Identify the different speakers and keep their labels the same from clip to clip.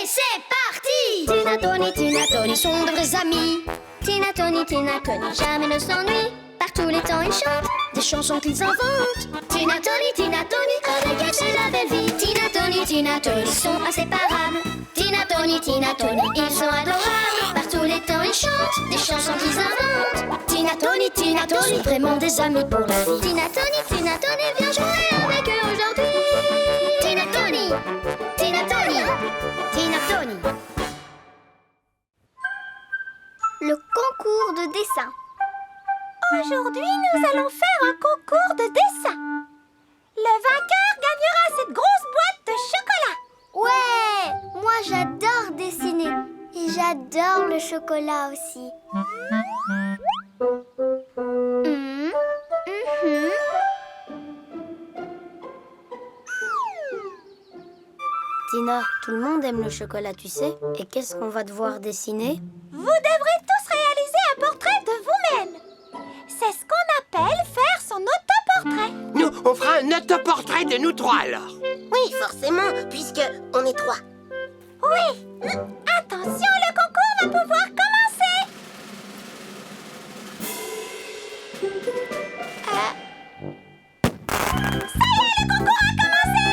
Speaker 1: et c'est parti! Tina, Tony sont de vrais amis. Tina, Tony, jamais ne s'ennuient. Par tous les temps, ils chantent des chansons qu'ils inventent. Tina, Tony, avec elle, c'est la belle vie. Tina, Tony, ils sont inséparables. Tina, Tony, ils sont adorables. Par tous les temps, ils chantent des chansons qu'ils inventent. Tina, Tony, sont vraiment des amis pour la vie. Tina, Tony, viens jouer avec eux aujourd'hui. Tina, Tony.
Speaker 2: Le concours de dessin.
Speaker 3: Aujourd'hui, nous allons faire un concours de dessin. Le vainqueur gagnera cette grosse boîte de chocolat.
Speaker 2: Ouais, moi j'adore dessiner et j'adore le chocolat aussi.
Speaker 4: Tina, tout le monde aime le chocolat, tu sais. Et qu'est-ce qu'on va devoir dessiner?
Speaker 3: Vous devrez tous réaliser un portrait de vous-même. C'est ce qu'on appelle faire son autoportrait.
Speaker 5: Nous, on fera un autoportrait de nous trois alors.
Speaker 6: Oui, forcément, puisque on est trois.
Speaker 3: Oui. Attention, le concours va pouvoir commencer. Ça y est, le concours a commencé.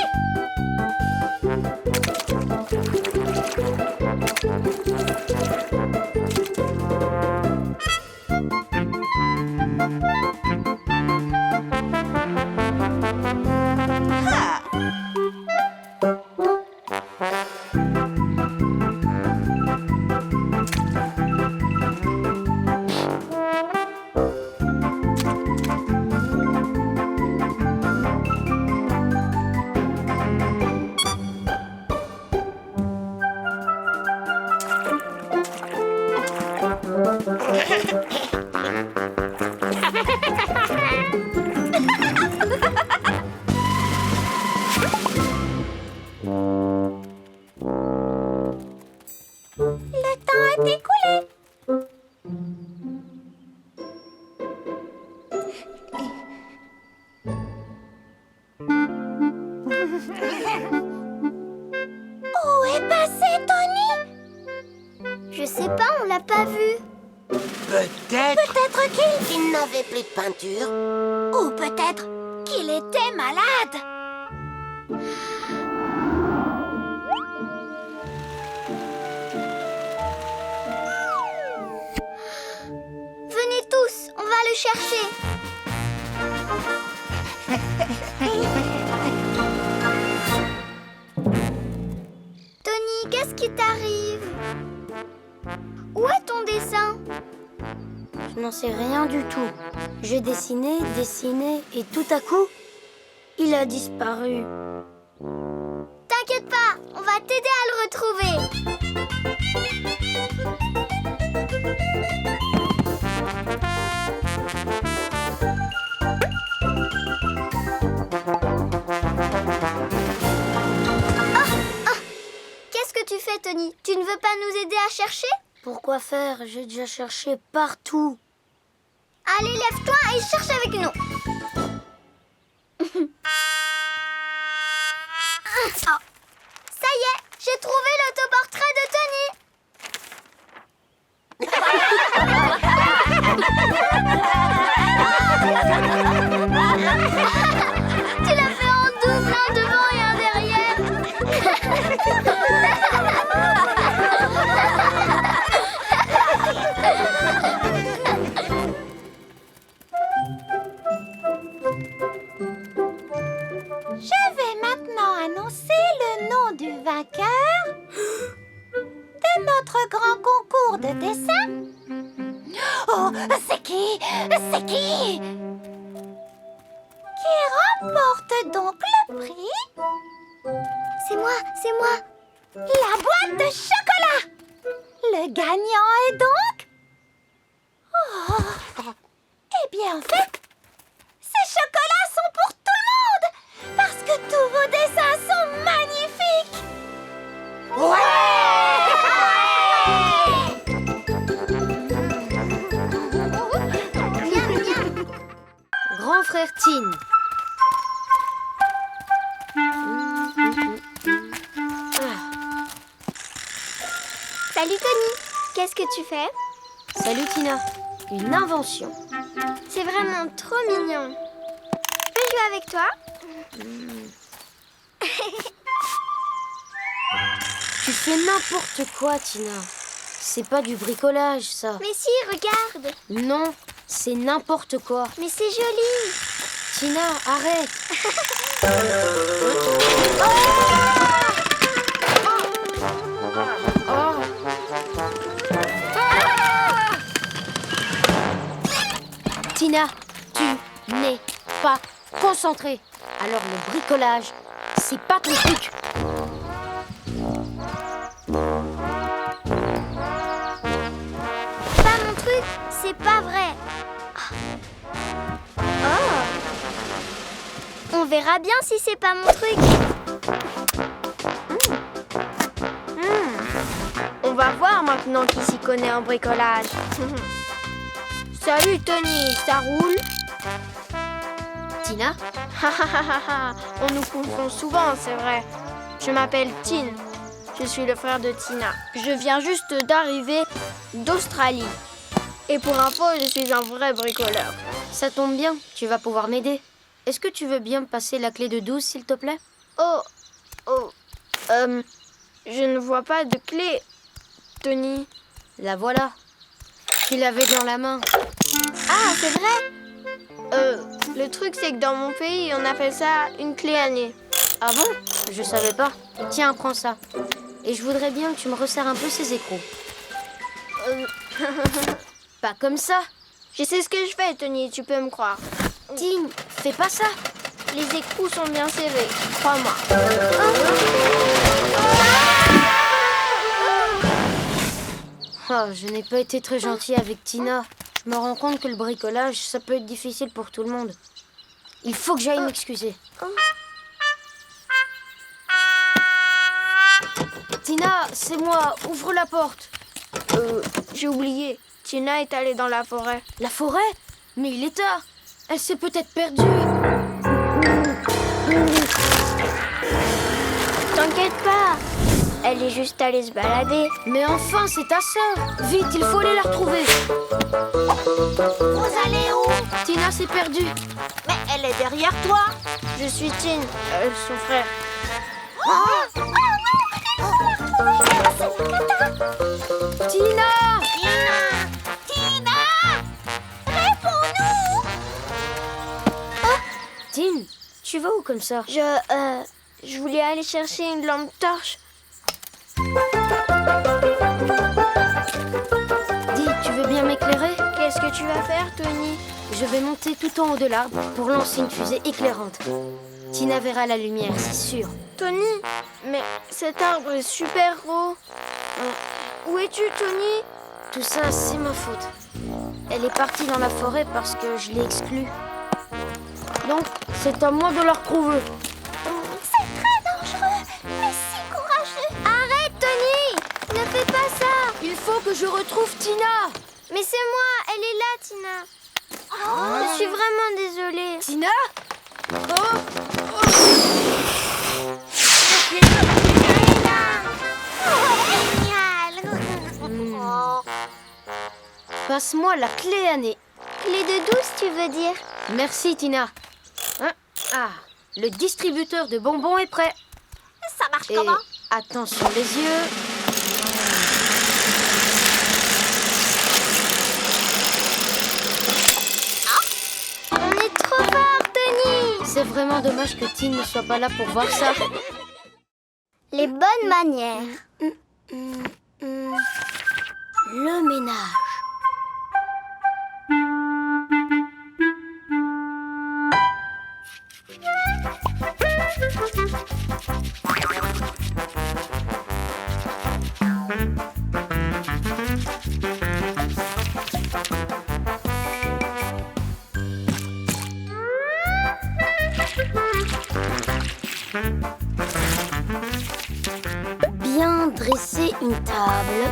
Speaker 3: Le temps est écoulé. Où est passé Tony?
Speaker 2: Je sais pas, on l'a pas vu.
Speaker 5: Peut-être.
Speaker 3: Peut-être
Speaker 6: Il n'avait plus de peinture.
Speaker 3: Ou peut-être qu'il était malade.
Speaker 2: Venez tous, on va le chercher. Tony, qu'est-ce qui t'arrive? Où est ton dessin?
Speaker 4: Je n'en sais rien du tout. J'ai dessiné, et tout à coup, il a disparu.
Speaker 2: T'inquiète pas, on va t'aider à le retrouver. Qu'est-ce que tu fais, Tony? Tu ne veux pas nous aider à chercher?
Speaker 4: Pourquoi faire? J'ai déjà cherché partout.
Speaker 2: Allez, lève-toi et cherche avec nous. Ça y est, j'ai trouvé l'autoportrait de Tony. Tu l'as fait en double, un devant et un derrière.
Speaker 3: Je vais maintenant annoncer le nom du vainqueur de notre grand concours de dessin. Oh, c'est qui? C'est qui? Qui remporte donc le prix?
Speaker 2: C'est moi, c'est moi.
Speaker 3: La boîte de chocolat. Le gagnant est donc... Oh. Eh bien, en fait, ces chocolats sont pour tout le monde, parce que tous vos dessins sont magnifiques.
Speaker 4: Grand frère Tin.
Speaker 2: Salut Tony. Qu'est-ce que tu fais?
Speaker 4: Salut Tina. Une invention.
Speaker 2: C'est vraiment trop mignon. Je peux jouer avec toi?
Speaker 4: Tu fais n'importe quoi, Tina. C'est pas du bricolage, ça.
Speaker 2: Mais si, regarde.
Speaker 4: Non, c'est n'importe quoi.
Speaker 2: Mais c'est joli.
Speaker 4: Tina, arrête. Tina, tu n'es pas concentrée. Alors le bricolage, c'est pas ton truc.
Speaker 2: Pas mon truc, c'est pas vrai. Oh. On verra bien si c'est pas mon truc.
Speaker 3: On va voir maintenant qui s'y connaît en bricolage. Salut Tony, ça roule?
Speaker 4: Tina,
Speaker 3: On nous confond souvent, c'est vrai. Je m'appelle Tin. Je suis le frère de Tina. Je viens juste d'arriver d'Australie. Et pour info, je suis un vrai bricoleur.
Speaker 4: ça tombe bien, tu vas pouvoir m'aider. Est-ce que tu veux bien me passer la clé de 12, s'il te plaît?
Speaker 3: Je ne vois pas de clé, Tony.
Speaker 4: La voilà. Tu l'avais dans la main.
Speaker 3: Ah, c'est vrai? Le truc, c'est que dans mon pays, on appelle ça une clé à nez.
Speaker 4: Ah bon? Je savais pas. Tiens, prends ça. Et je voudrais bien que tu me resserres un peu ces écrous. Pas comme ça.
Speaker 3: Je sais ce que je fais, Tony, tu peux me croire.
Speaker 4: Tim, fais pas ça.
Speaker 3: Les écrous sont bien serrés, crois-moi.
Speaker 4: Oh, je n'ai pas été très gentille avec Tina. Je me rends compte que le bricolage, ça peut être difficile pour tout le monde. Il faut que j'aille m'excuser. Tina, c'est moi. Ouvre la porte.
Speaker 3: J'ai oublié. Tina est allée dans la forêt.
Speaker 4: La forêt? Mais il est tard. Elle s'est peut-être perdue.
Speaker 2: T'inquiète pas. Elle est juste allée se balader.
Speaker 4: Mais enfin, c'est ta sœur. Vite, il faut aller la retrouver.
Speaker 3: Vous allez où?
Speaker 4: Tina s'est perdue.
Speaker 3: Mais elle est derrière toi. Je suis Tin, son frère.
Speaker 4: Tina! Tin, tu vas où comme ça?
Speaker 3: Je voulais aller chercher une lampe torche.
Speaker 4: Dis, tu veux bien m'éclairer?
Speaker 3: Qu'est-ce que tu vas faire, Tony?
Speaker 4: Je vais monter tout en haut de l'arbre pour lancer une fusée éclairante. Tina verra la lumière, c'est sûr.
Speaker 3: Tony, mais cet arbre est super haut. Où es-tu, Tony?
Speaker 4: Tout ça, c'est ma faute. Elle est partie dans la forêt parce que je l'ai exclue. Donc, c'est à moi de la retrouver.
Speaker 2: C'est très dangereux, mais si courageux. Arrête, Tony. Ne fais pas ça.
Speaker 4: Il faut que je retrouve Tina.
Speaker 2: Mais c'est moi, elle est là, Tina. Je suis vraiment désolée.
Speaker 4: Tina? Passe-moi la clé à nez.
Speaker 2: Clé de 12, tu veux dire?
Speaker 4: Merci, Tina. Le distributeur de bonbons est prêt.
Speaker 3: Ça marche
Speaker 4: Et attention les yeux.
Speaker 2: On est trop fort, Tony.
Speaker 4: C'est vraiment dommage que Tin ne soit pas là pour voir ça.
Speaker 2: Les bonnes manières.
Speaker 4: Le ménage. Bien dresser une table.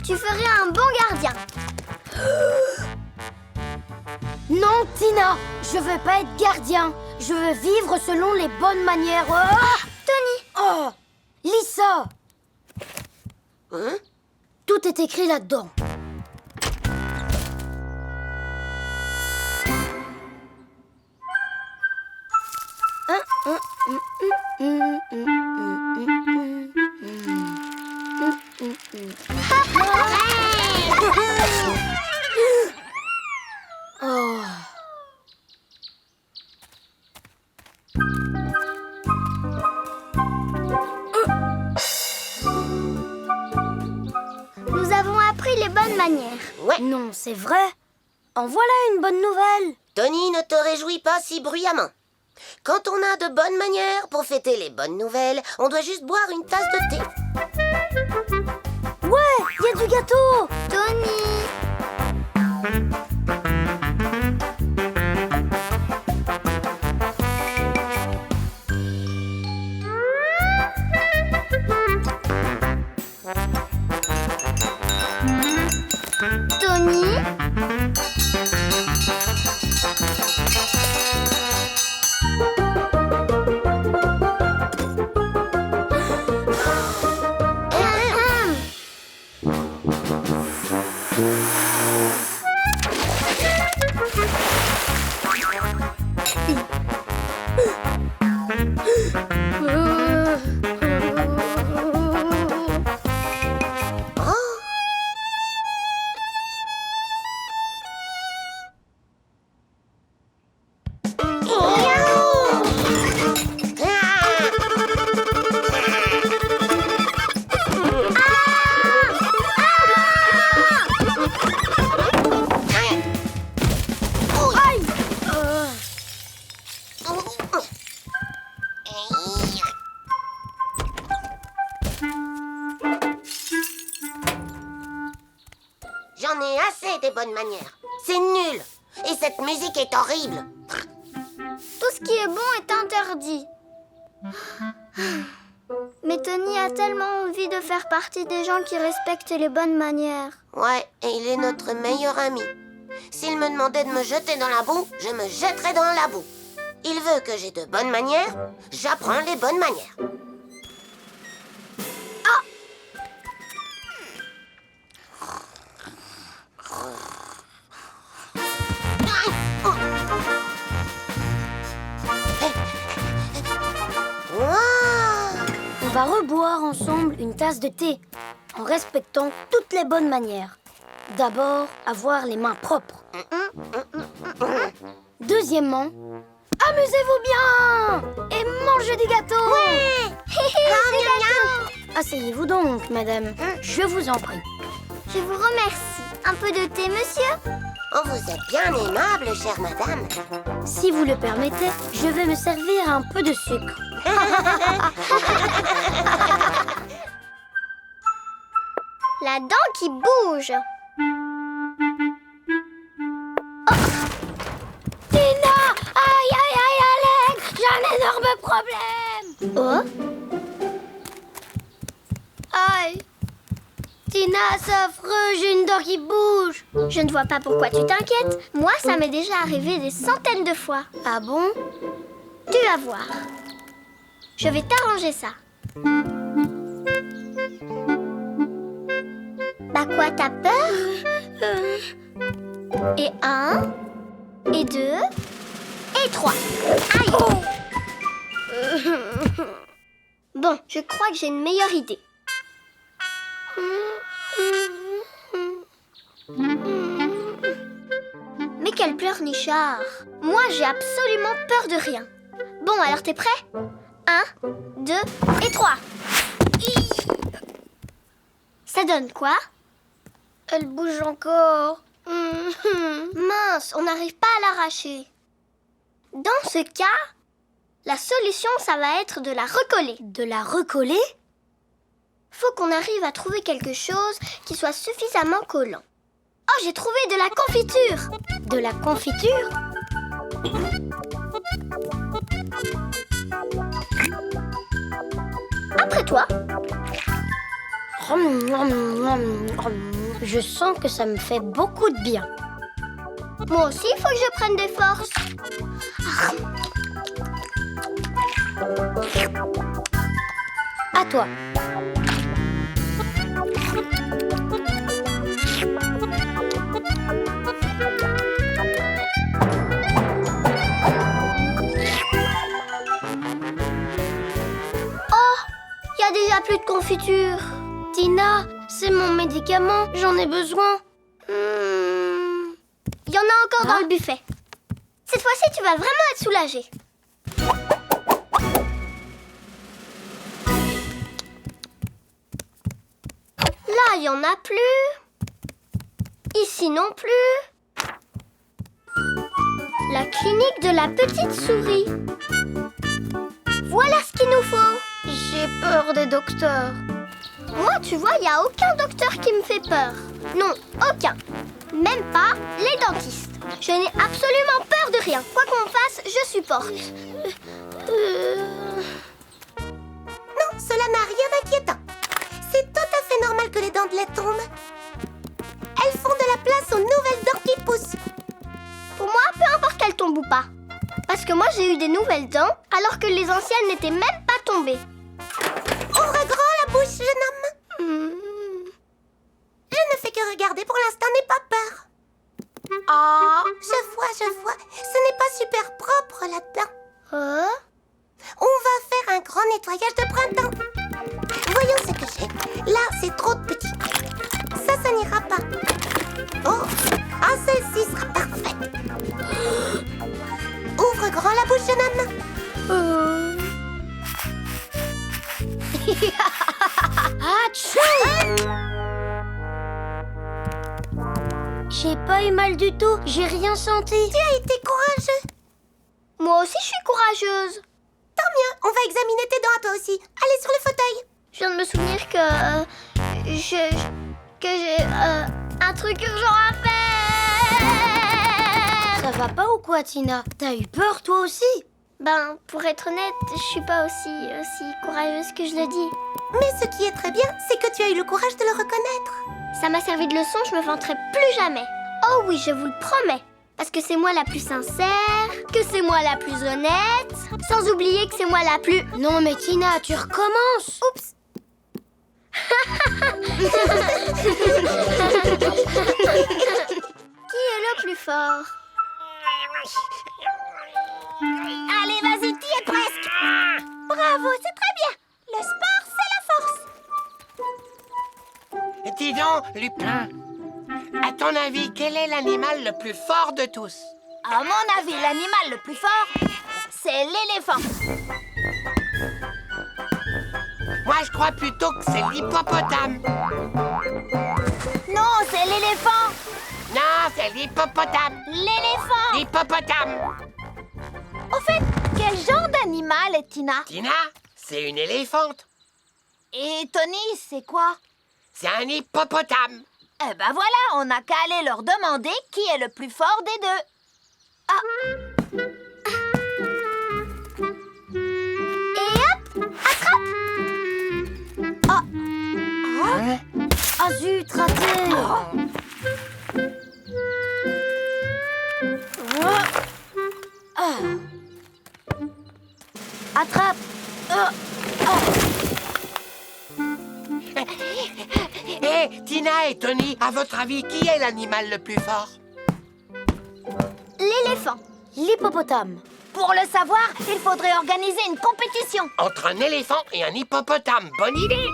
Speaker 2: Tu ferais un bon gardien.
Speaker 4: Non, Tina, je veux pas être gardien. Je veux vivre selon les bonnes manières.
Speaker 2: Tony,
Speaker 4: Oh, lis ça.
Speaker 6: Hein?
Speaker 4: Tout est écrit là-dedans. Oh.
Speaker 2: nous avons appris les bonnes manières.
Speaker 6: Ouais.
Speaker 4: Non, c'est vrai. En voilà une bonne nouvelle.
Speaker 6: Tony, ne te réjouis pas si bruyamment. Quand on a de bonnes manières pour fêter les bonnes nouvelles, on doit juste boire une tasse de thé.
Speaker 4: Ouais, il y a du gâteau.
Speaker 2: Tony, Tony,
Speaker 6: J'en ai assez des bonnes manières. C'est nul. Et cette musique est horrible.
Speaker 2: tout ce qui est bon est interdit. Mais Tony a tellement envie de faire partie des gens qui respectent les bonnes manières.
Speaker 6: Ouais, et il est notre meilleur ami. S'il me demandait de me jeter dans la boue, je me jetterais dans la boue. Il veut que j'ai de bonnes manières, j'apprends les bonnes manières.
Speaker 4: On va reboire ensemble une tasse de thé, en respectant toutes les bonnes manières. D'abord, avoir les mains propres. Deuxièmement, amusez-vous bien et mangez du gâteau. Asseyez-vous donc, madame. Je vous en prie.
Speaker 2: Je vous remercie. Un peu de thé, monsieur?
Speaker 6: Oh, vous êtes bien aimable, chère madame.
Speaker 4: Si vous le permettez, je vais me servir un peu de sucre.
Speaker 2: La dent qui bouge.
Speaker 4: Tina! Aïe, aïe, aïe, Alex! J'ai un énorme problème!
Speaker 2: Oh?
Speaker 4: Aïe! Tina, c'est affreux, j'ai une dent qui bouge!
Speaker 2: Je ne vois pas pourquoi tu t'inquiètes. Moi, ça m'est déjà arrivé des centaines de fois.
Speaker 4: Ah bon?
Speaker 2: Tu vas voir. Je vais t'arranger ça. Bah quoi, t'as peur? Et 1, et 2, et 3. Aïe! Bon, je crois que j'ai une meilleure idée. Mais quel pleurnichard! Moi, j'ai absolument peur de rien. Bon, alors t'es prêt? 1, 2 et 3. Ça donne quoi?
Speaker 4: Elle bouge encore.
Speaker 2: Mince, on n'arrive pas à l'arracher. Dans ce cas, la solution, ça va être de la recoller.
Speaker 4: De la recoller?
Speaker 2: Faut qu'on arrive à trouver quelque chose qui soit suffisamment collant. Oh, j'ai trouvé de la confiture!
Speaker 4: De la confiture?
Speaker 2: Après toi.
Speaker 4: Je sens que ça me fait beaucoup de bien.
Speaker 2: Moi aussi, il faut que je prenne des forces.
Speaker 4: À toi.
Speaker 2: Il y a déjà plus de confiture.
Speaker 4: Tina, c'est mon médicament, j'en ai besoin.
Speaker 2: Il y en a encore dans le buffet. Cette fois-ci, tu vas vraiment être soulagée. Là, il y en a plus. Ici non plus. La clinique de la petite souris. Voilà ce qu'il nous faut.
Speaker 4: J'ai peur des docteurs.
Speaker 2: Moi, tu vois, il n'y a aucun docteur qui me fait peur. Non, aucun. Même pas les dentistes. Je n'ai absolument peur de rien. Quoi qu'on fasse, je supporte.
Speaker 6: Non, cela n'a rien d'inquiétant. C'est tout à fait normal que les dents de lait tombent. Elles font de la place aux nouvelles dents qui poussent.
Speaker 2: Pour moi, peu importe qu'elles tombent ou pas. Parce que moi, j'ai eu des nouvelles dents alors que les anciennes n'étaient même pas tombées.
Speaker 6: Ouvre grand la bouche, jeune homme. Je ne fais que regarder, pour l'instant, n'aie pas peur.
Speaker 2: Ah.
Speaker 6: Je vois. Ce n'est pas super propre là-dedans. On va faire un grand nettoyage de printemps. Voyons ce que j'ai. Là, c'est trop petit. Ça n'ira pas. Oh, celle-ci sera parfaite. Ouvre grand la bouche, jeune homme.
Speaker 4: J'ai pas eu mal du tout, j'ai rien senti.
Speaker 6: Tu as été courageux.
Speaker 2: Moi aussi, je suis courageuse.
Speaker 6: Tant mieux, on va examiner tes dents à toi aussi. Allez sur le fauteuil.
Speaker 2: Je viens de me souvenir que j'ai un truc urgent à faire.
Speaker 4: Ça va pas ou quoi, Tina? T'as eu peur toi aussi?
Speaker 2: Ben, pour être honnête, je suis pas aussi courageuse que je le dis.
Speaker 6: Mais ce qui est très bien, c'est que tu as eu le courage de le reconnaître.
Speaker 2: Ça m'a servi de leçon, je me vanterai plus jamais. Oh oui, je vous le promets. Parce que c'est moi la plus sincère, que c'est moi la plus honnête, sans oublier que c'est moi la plus...
Speaker 4: Non mais Tina, tu recommences.
Speaker 2: Oups. Qui est le plus fort?
Speaker 3: Allez, vas-y, t'y es presque. Bravo, c'est très bien. Le sport, c'est la force.
Speaker 5: Dis donc, Lupin, à ton avis, quel est l'animal le plus fort de tous?
Speaker 3: À mon avis, l'animal le plus fort, c'est l'éléphant.
Speaker 5: Moi, je crois plutôt que c'est l'hippopotame.
Speaker 3: Non, c'est l'éléphant.
Speaker 5: Non, c'est l'hippopotame.
Speaker 3: L'éléphant.
Speaker 5: L'hippopotame.
Speaker 3: Au fait, quel genre d'animal est Tina?
Speaker 5: Tina, c'est une éléphante.
Speaker 3: Et Tony, c'est quoi?
Speaker 5: C'est un hippopotame.
Speaker 3: Eh ben voilà, on n'a qu'à aller leur demander qui est le plus fort des deux.
Speaker 2: Et hop, attrape.
Speaker 4: Ah zut, raté. Attrape.
Speaker 5: Hé, Tina et Tony, à votre avis, qui est l'animal le plus fort?
Speaker 2: L'éléphant.
Speaker 4: L'hippopotame.
Speaker 3: Pour le savoir, il faudrait organiser une compétition.
Speaker 5: Entre un éléphant et un hippopotame, bonne idée!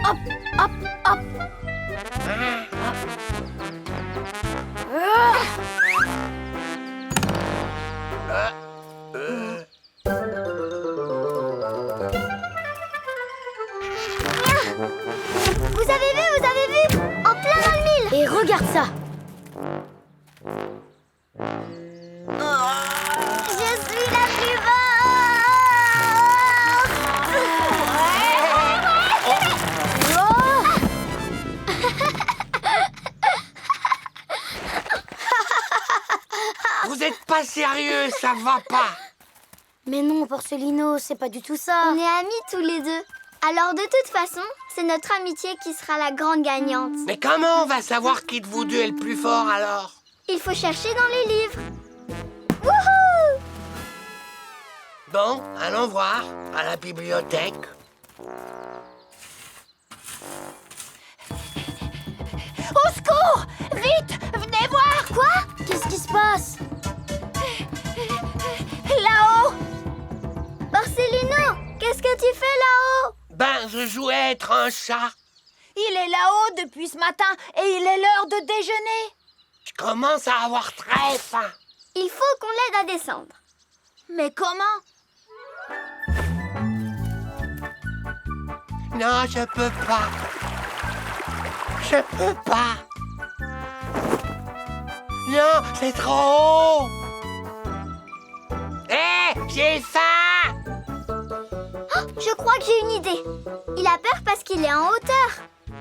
Speaker 4: Hop, hop, hop.
Speaker 2: Vous avez vu? En plein dans le mille.
Speaker 4: Et regarde ça.
Speaker 2: Je suis la plus forte.
Speaker 5: Vous êtes pas sérieux, ça va pas!
Speaker 4: Mais non, Porcelino, c'est pas du tout ça.
Speaker 2: On est amis tous les deux. Alors de toute façon, c'est notre amitié qui sera la grande gagnante.
Speaker 5: Mais comment on va savoir qui de vous deux est le plus fort alors?
Speaker 2: Il faut chercher dans les livres. Wouhou!
Speaker 5: Bon, allons voir, à la bibliothèque.
Speaker 3: Au secours! Vite! Venez voir!
Speaker 4: Quoi? Qu'est-ce qui se passe?
Speaker 3: Là-haut!
Speaker 2: Porcelino, qu'est-ce que tu fais là-haut?
Speaker 5: Ben, je jouais à être un chat.
Speaker 3: Il est là-haut depuis ce matin et il est l'heure de déjeuner.
Speaker 5: Je commence à avoir très faim.
Speaker 2: Il faut qu'on l'aide à descendre.
Speaker 3: Mais comment?
Speaker 5: Non, je peux pas. Je peux pas. Non, c'est trop haut. Hé, j'ai faim.
Speaker 2: Oh, je crois que j'ai une idée. Il a peur parce qu'il est en hauteur.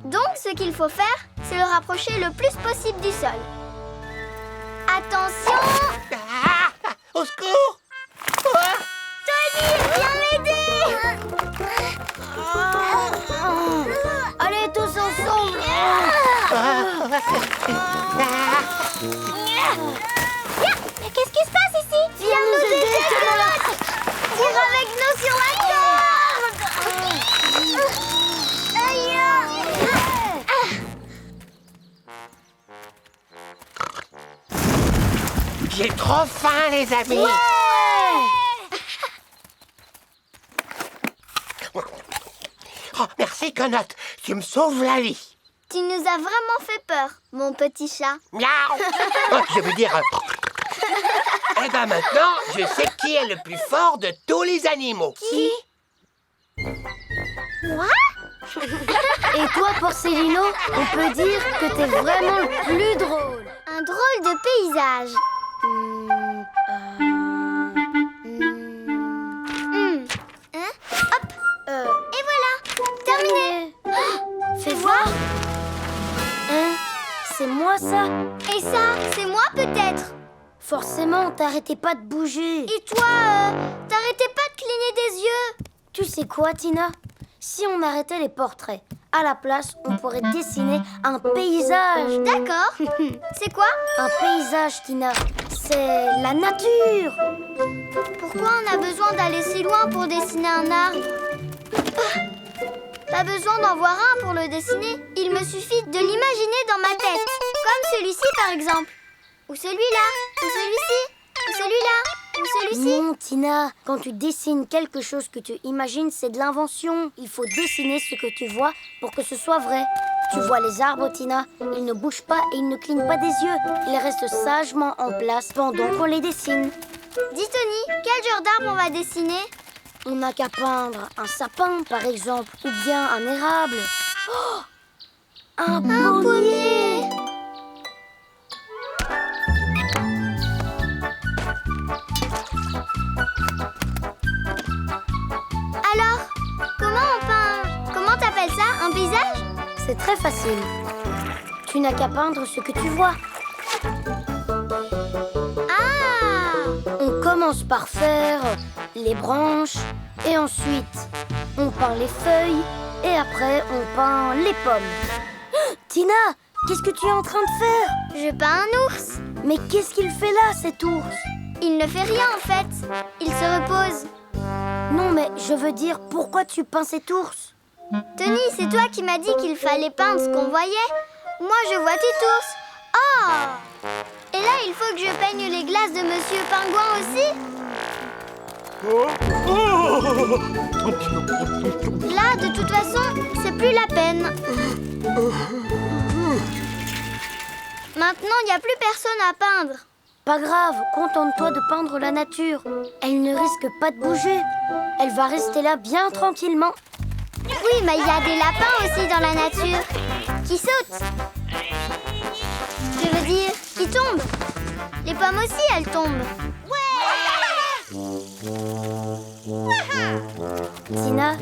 Speaker 2: Donc, ce qu'il faut faire, c'est le rapprocher le plus possible du sol. Attention!
Speaker 5: Ah, au secours. Ah.
Speaker 2: Tony, viens m'aider!
Speaker 4: Allez, tous ensemble.
Speaker 2: Mais qu'est-ce qui se passe ici? Viens nous aider, Charlotte! Tire avec nous sur la corde! Aïe!
Speaker 5: J'ai trop faim, les amis. Oh, merci, Conotte. Tu me sauves la vie.
Speaker 2: Tu nous as vraiment fait peur, mon petit chat.
Speaker 5: Miaou. Oh, je veux dire... Eh ben maintenant, je sais qui est le plus fort de tous les animaux.
Speaker 2: Qui?
Speaker 4: Et toi, Porcelino, on peut dire que t'es vraiment le plus drôle.
Speaker 2: Un drôle de paysage. Hein? Hop! Et voilà! Terminé!
Speaker 4: Fais voir. Hein? C'est moi, ça?
Speaker 2: Et ça, c'est moi peut-être?
Speaker 4: Forcément, t'arrêtais pas de bouger.
Speaker 2: Et toi, t'arrêtais pas de cligner des yeux?
Speaker 4: Tu sais quoi, Tina? Si on arrêtait les portraits, à la place, on pourrait dessiner un paysage.
Speaker 2: D'accord. C'est quoi?
Speaker 4: Un paysage, Tina. C'est la nature.
Speaker 2: Pourquoi on a besoin d'aller si loin pour dessiner un arbre? Pas besoin d'en voir un pour le dessiner. Il me suffit de l'imaginer dans ma tête. Comme celui-ci, par exemple. Ou celui-là. Ou celui-ci. Ou celui-là. Ou celui-ci.
Speaker 4: Non, Tina, quand tu dessines quelque chose que tu imagines, c'est de l'invention. Il faut dessiner ce que tu vois pour que ce soit vrai. Tu vois les arbres, Tina, ils ne bougent pas et ils ne clignent pas des yeux. Ils restent sagement en place pendant qu'on les dessine.
Speaker 2: Dis, Tony, quel genre d'arbre on va dessiner?
Speaker 4: On n'a qu'à peindre un sapin, par exemple, ou bien un érable. Oh, un pommier.
Speaker 2: Alors, comment on peint? Comment t'appelles ça? Un paysage?
Speaker 4: C'est très facile. Tu n'as qu'à peindre ce que tu vois.
Speaker 2: Ah!
Speaker 4: On commence par faire les branches, et ensuite on peint les feuilles, et après on peint les pommes. Tina, qu'est-ce que tu es en train de faire?
Speaker 2: Je peins un ours.
Speaker 4: Mais qu'est-ce qu'il fait là, cet ours?
Speaker 2: Il ne fait rien en fait. Il se repose.
Speaker 4: Non, mais je veux dire, pourquoi tu peins cet ours?
Speaker 2: Tony, c'est toi qui m'as dit qu'il fallait peindre ce qu'on voyait. Moi, je vois tout ours. Oh! Et là, il faut que je peigne les glaces de Monsieur Pingouin aussi. Là, de toute façon, c'est plus la peine. Maintenant, il n'y a plus personne à peindre.
Speaker 4: Pas grave, contente-toi de peindre la nature. Elle ne risque pas de bouger. Elle va rester là bien tranquillement.
Speaker 2: Oui, mais il y a des lapins aussi dans la nature. Qui sautent. Je veux dire, qui tombent. Les pommes aussi, elles tombent.
Speaker 4: Tina,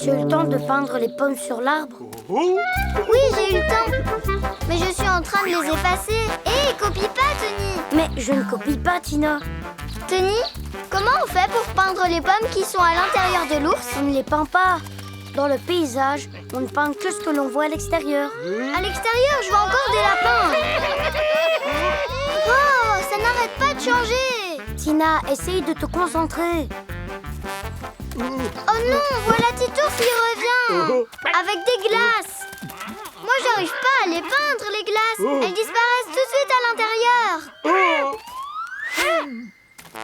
Speaker 4: tu as eu le temps de peindre les pommes sur l'arbre?
Speaker 2: Oui, j'ai eu le temps. Mais je suis en train de les effacer. Hé, copie pas, Tony.
Speaker 4: Mais je ne copie pas, Tina.
Speaker 2: Tony, comment on fait pour peindre les pommes qui sont à l'intérieur de l'ours?
Speaker 4: On ne les peint pas. Dans le paysage, on ne peint que ce que l'on voit à l'extérieur.
Speaker 2: À l'extérieur, je vois encore des lapins. Oh, ça n'arrête pas de changer.
Speaker 4: Tina, essaye de te concentrer.
Speaker 2: Oh non, voilà Titours, il revient. Avec des glaces. Moi, j'arrive pas à les peindre, les glaces. Elles disparaissent tout de suite à l'intérieur.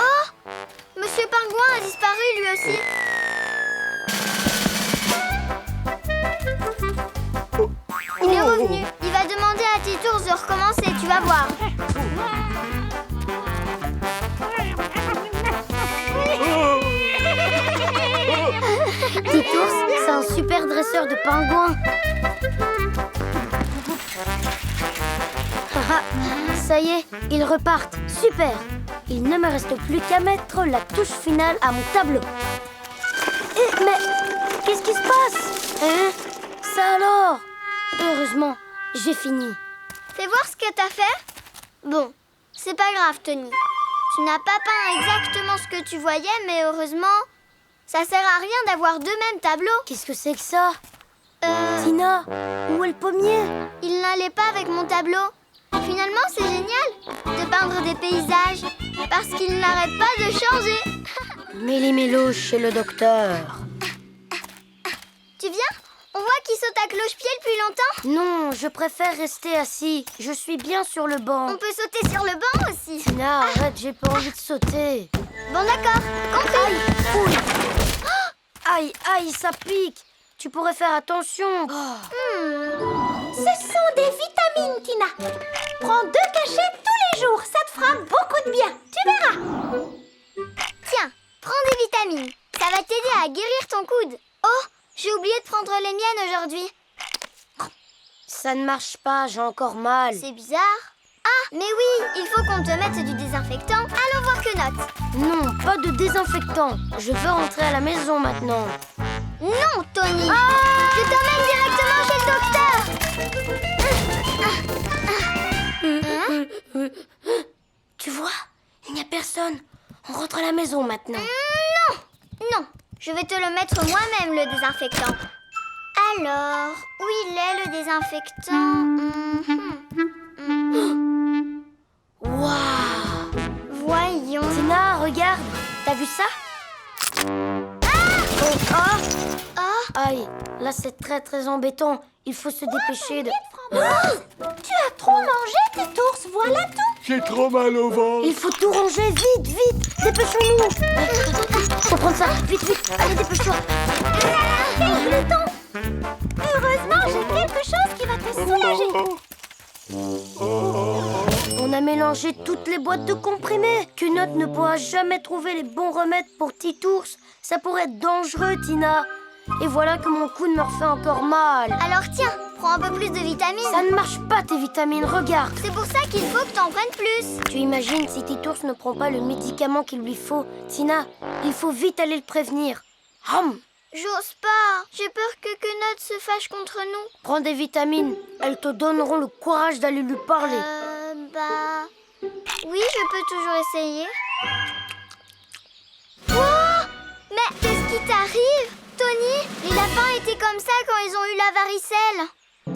Speaker 2: Oh, Monsieur Pingouin a disparu lui aussi. Il est revenu. Il va demander à Titours de recommencer, tu vas voir.
Speaker 4: Titours, c'est un super dresseur de pingouins. Haha, ça y est, ils repartent. Super. Il ne me reste plus qu'à mettre la touche finale à mon tableau. Mais qu'est-ce qui se passe? Hein? Ça alors? Heureusement, j'ai fini.
Speaker 2: Fais voir ce que t'as fait. Bon, c'est pas grave, Tony. Tu n'as pas peint exactement ce que tu voyais, mais heureusement, ça sert à rien d'avoir deux mêmes tableaux.
Speaker 4: Qu'est-ce que c'est que ça? Tina, où est le pommier?
Speaker 2: Il n'allait pas avec mon tableau. Finalement, c'est génial de peindre des paysages parce qu'il n'arrête pas de changer.
Speaker 4: Méli-mélo chez le docteur.
Speaker 2: Tu viens? On voit qu'il saute à cloche-pied depuis longtemps.
Speaker 4: Non, je préfère rester assis. Je suis bien sur le banc.
Speaker 2: On peut sauter sur le banc aussi.
Speaker 4: Tina, arrête, j'ai pas envie de sauter.
Speaker 2: Bon, d'accord, compris.
Speaker 4: Aïe, aïe, ça pique. Tu pourrais faire attention.
Speaker 3: Ce sont des vitamines, Tina. Prends 2 cachets tous les jours, ça te fera beaucoup de bien. Tu verras.
Speaker 2: Tiens, prends des vitamines. Ça va t'aider à guérir ton coude. Oh, j'ai oublié de prendre les miennes aujourd'hui.
Speaker 4: Ça ne marche pas, j'ai encore mal.
Speaker 2: C'est bizarre. Ah, mais oui, il faut qu'on te mette du désinfectant. Allons voir que note.
Speaker 4: Non, pas de désinfectant. Je veux rentrer à la maison maintenant.
Speaker 2: Non, Tony. Je t'emmène directement chez le docteur.
Speaker 4: Tu vois, il n'y a personne. On rentre à la maison maintenant.
Speaker 2: Non, je vais te le mettre moi-même, le désinfectant. Alors, où il est le désinfectant?
Speaker 4: Waouh!
Speaker 2: Voyons.
Speaker 4: Tina, regarde. T'as vu ça?
Speaker 2: Ah,
Speaker 4: Aïe, là c'est très très embêtant. Il faut se dépêcher de...
Speaker 3: Tu as trop mangé, Titours, voilà tout.
Speaker 7: J'ai trop mal au ventre.
Speaker 4: Il faut tout ranger, vite, vite. Dépêchons-nous. Faut prendre ça, vite, vite. Allez, dépêche-toi.
Speaker 3: Quel temps. Heureusement, j'ai quelque chose qui va te soulager.
Speaker 4: On a mélangé toutes les boîtes de comprimés. Quenotte ne pourra jamais trouver les bons remèdes pour Titours. Ça pourrait être dangereux, Tina. Et voilà que mon coude me refait encore mal.
Speaker 2: alors tiens, prends un peu plus de vitamines.
Speaker 4: Ça ne marche pas, tes vitamines, regarde.
Speaker 2: C'est pour ça qu'il faut que t'en prennes plus.
Speaker 4: Tu imagines si Titours ne prend pas le médicament qu'il lui faut. Tina, il faut vite aller le prévenir. Hum,
Speaker 2: J'ose pas. J'ai peur que Quenotte se fâche contre nous.
Speaker 4: prends des vitamines. Elles te donneront le courage d'aller lui parler.
Speaker 2: Oui, je peux toujours essayer. Oh, mais qu'est-ce qui t'arrive, Tony? Les lapins étaient comme ça quand ils ont eu la varicelle.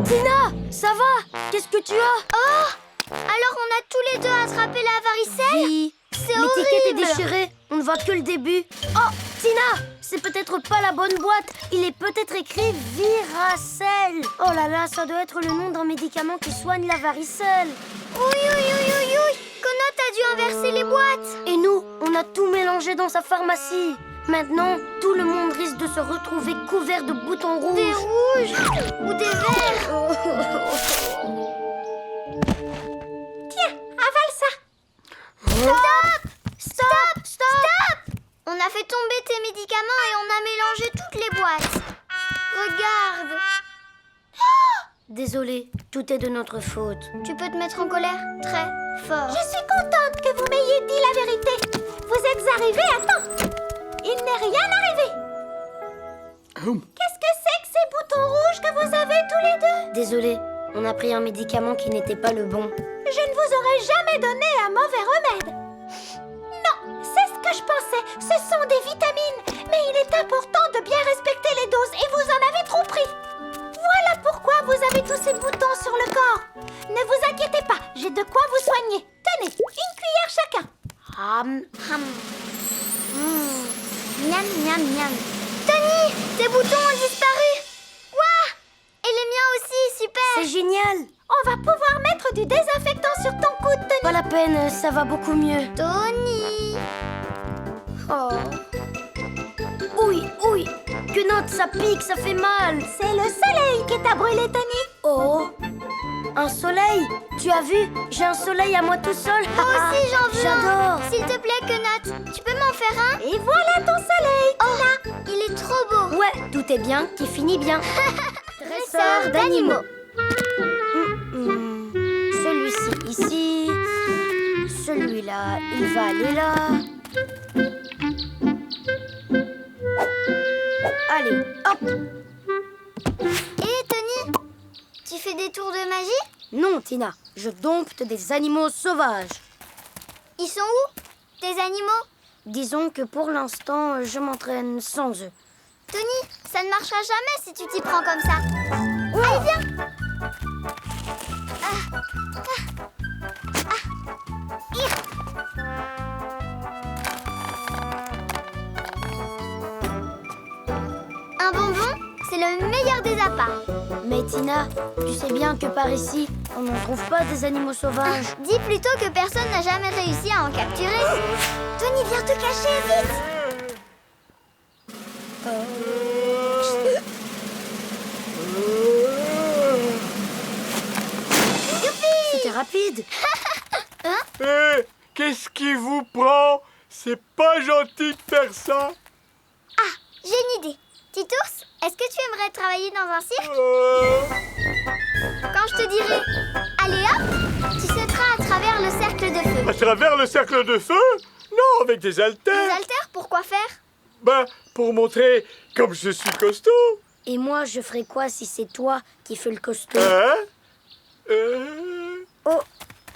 Speaker 4: Tina, ça va? Qu'est-ce que tu as?
Speaker 2: Oh, alors on a tous les deux attrapé la varicelle?
Speaker 4: Oui.
Speaker 2: C'est
Speaker 4: L'étiquette est
Speaker 2: horrible.
Speaker 4: déchirée. On ne voit que le début. Oh, Tina, c'est peut-être pas la bonne boîte. Il est peut-être écrit Viracel. Oh là là, ça doit être le nom d'un médicament qui soigne la varicelle.
Speaker 2: Oui. Quenotte a dû inverser les boîtes.
Speaker 4: Et nous, on a tout mélangé dans sa pharmacie. Maintenant, tout le monde risque de se retrouver couvert de boutons rouges.
Speaker 2: Des rouges ou des verts.
Speaker 3: Tiens, avale ça.
Speaker 2: Stop! On a fait tomber tes médicaments et on a mélangé toutes les boîtes. Regarde.
Speaker 4: Désolée, tout est de notre faute.
Speaker 2: Tu peux te mettre en colère très fort.
Speaker 3: Je suis contente que vous m'ayez dit la vérité. Vous êtes arrivés à temps. Il n'est rien arrivé. Qu'est-ce que c'est que ces boutons rouges que vous avez tous les deux?
Speaker 4: Désolée, on a pris un médicament qui n'était pas le bon.
Speaker 3: Je ne vous aurais jamais donné un mauvais remède. Non, c'est ce sont des vitamines. Mais il est important de bien respecter les doses et vous en avez trop pris. Voilà pourquoi vous avez tous ces boutons sur le corps. Ne vous inquiétez pas, j'ai de quoi vous soigner. Tenez, une cuillère chacun.
Speaker 2: Miam, miam, miam. Tony, tes boutons ont disparu. Ouah! Et les miens aussi, super.
Speaker 4: C'est génial.
Speaker 3: On va pouvoir mettre du désinfectant sur ton coude, Tony.
Speaker 4: Pas la peine, ça va beaucoup mieux.
Speaker 2: Tony.
Speaker 4: Oh. Oui, que note, ça pique, ça fait mal.
Speaker 3: C'est le soleil qui t'a brûlé, Tony.
Speaker 4: Oh, un soleil. Tu as vu, j'ai un soleil à moi tout seul.
Speaker 2: Moi aussi, j'en veux un.
Speaker 4: J'adore.
Speaker 2: S'il te plaît, Quenotte, tu peux m'en faire un?
Speaker 3: Et voilà ton soleil, Tina.
Speaker 2: Il est trop beau.
Speaker 4: Ouais, tout est bien, qui finit bien.
Speaker 2: Dresseur d'animaux.
Speaker 4: Celui-ci ici. Celui-là, il va aller là. Allez, hop.
Speaker 2: Et Tony, tu fais des tours de magie?
Speaker 4: Non, Tina, je dompte des animaux sauvages.
Speaker 2: Ils sont où, tes animaux?
Speaker 4: Disons que pour l'instant, je m'entraîne sans eux.
Speaker 2: Tony, ça ne marchera jamais si tu t'y prends comme ça. Allez, viens. Un bonbon, c'est le meilleur des appâts.
Speaker 4: Mais Tina, tu sais bien que par ici, on n'en trouve pas des animaux sauvages.
Speaker 2: Dis plutôt que personne n'a jamais réussi à en capturer. Tony, viens te cacher, vite.
Speaker 4: C'était rapide.
Speaker 7: Hé, qu'est-ce qui vous prend? C'est pas gentil de faire ça.
Speaker 2: Ah, j'ai une idée. Titours, est-ce que tu aimerais travailler dans un cirque? Quand je te dirai « Allez hop », tu sauteras à travers le cercle de feu.
Speaker 7: À travers le cercle de feu? Non, avec des
Speaker 2: Des
Speaker 7: haltères.
Speaker 2: haltères, pourquoi faire?
Speaker 7: Ben, pour montrer comme je suis costaud.
Speaker 4: Et moi, je ferais quoi si c'est toi qui fais le costaud?
Speaker 7: Hein?
Speaker 4: Oh,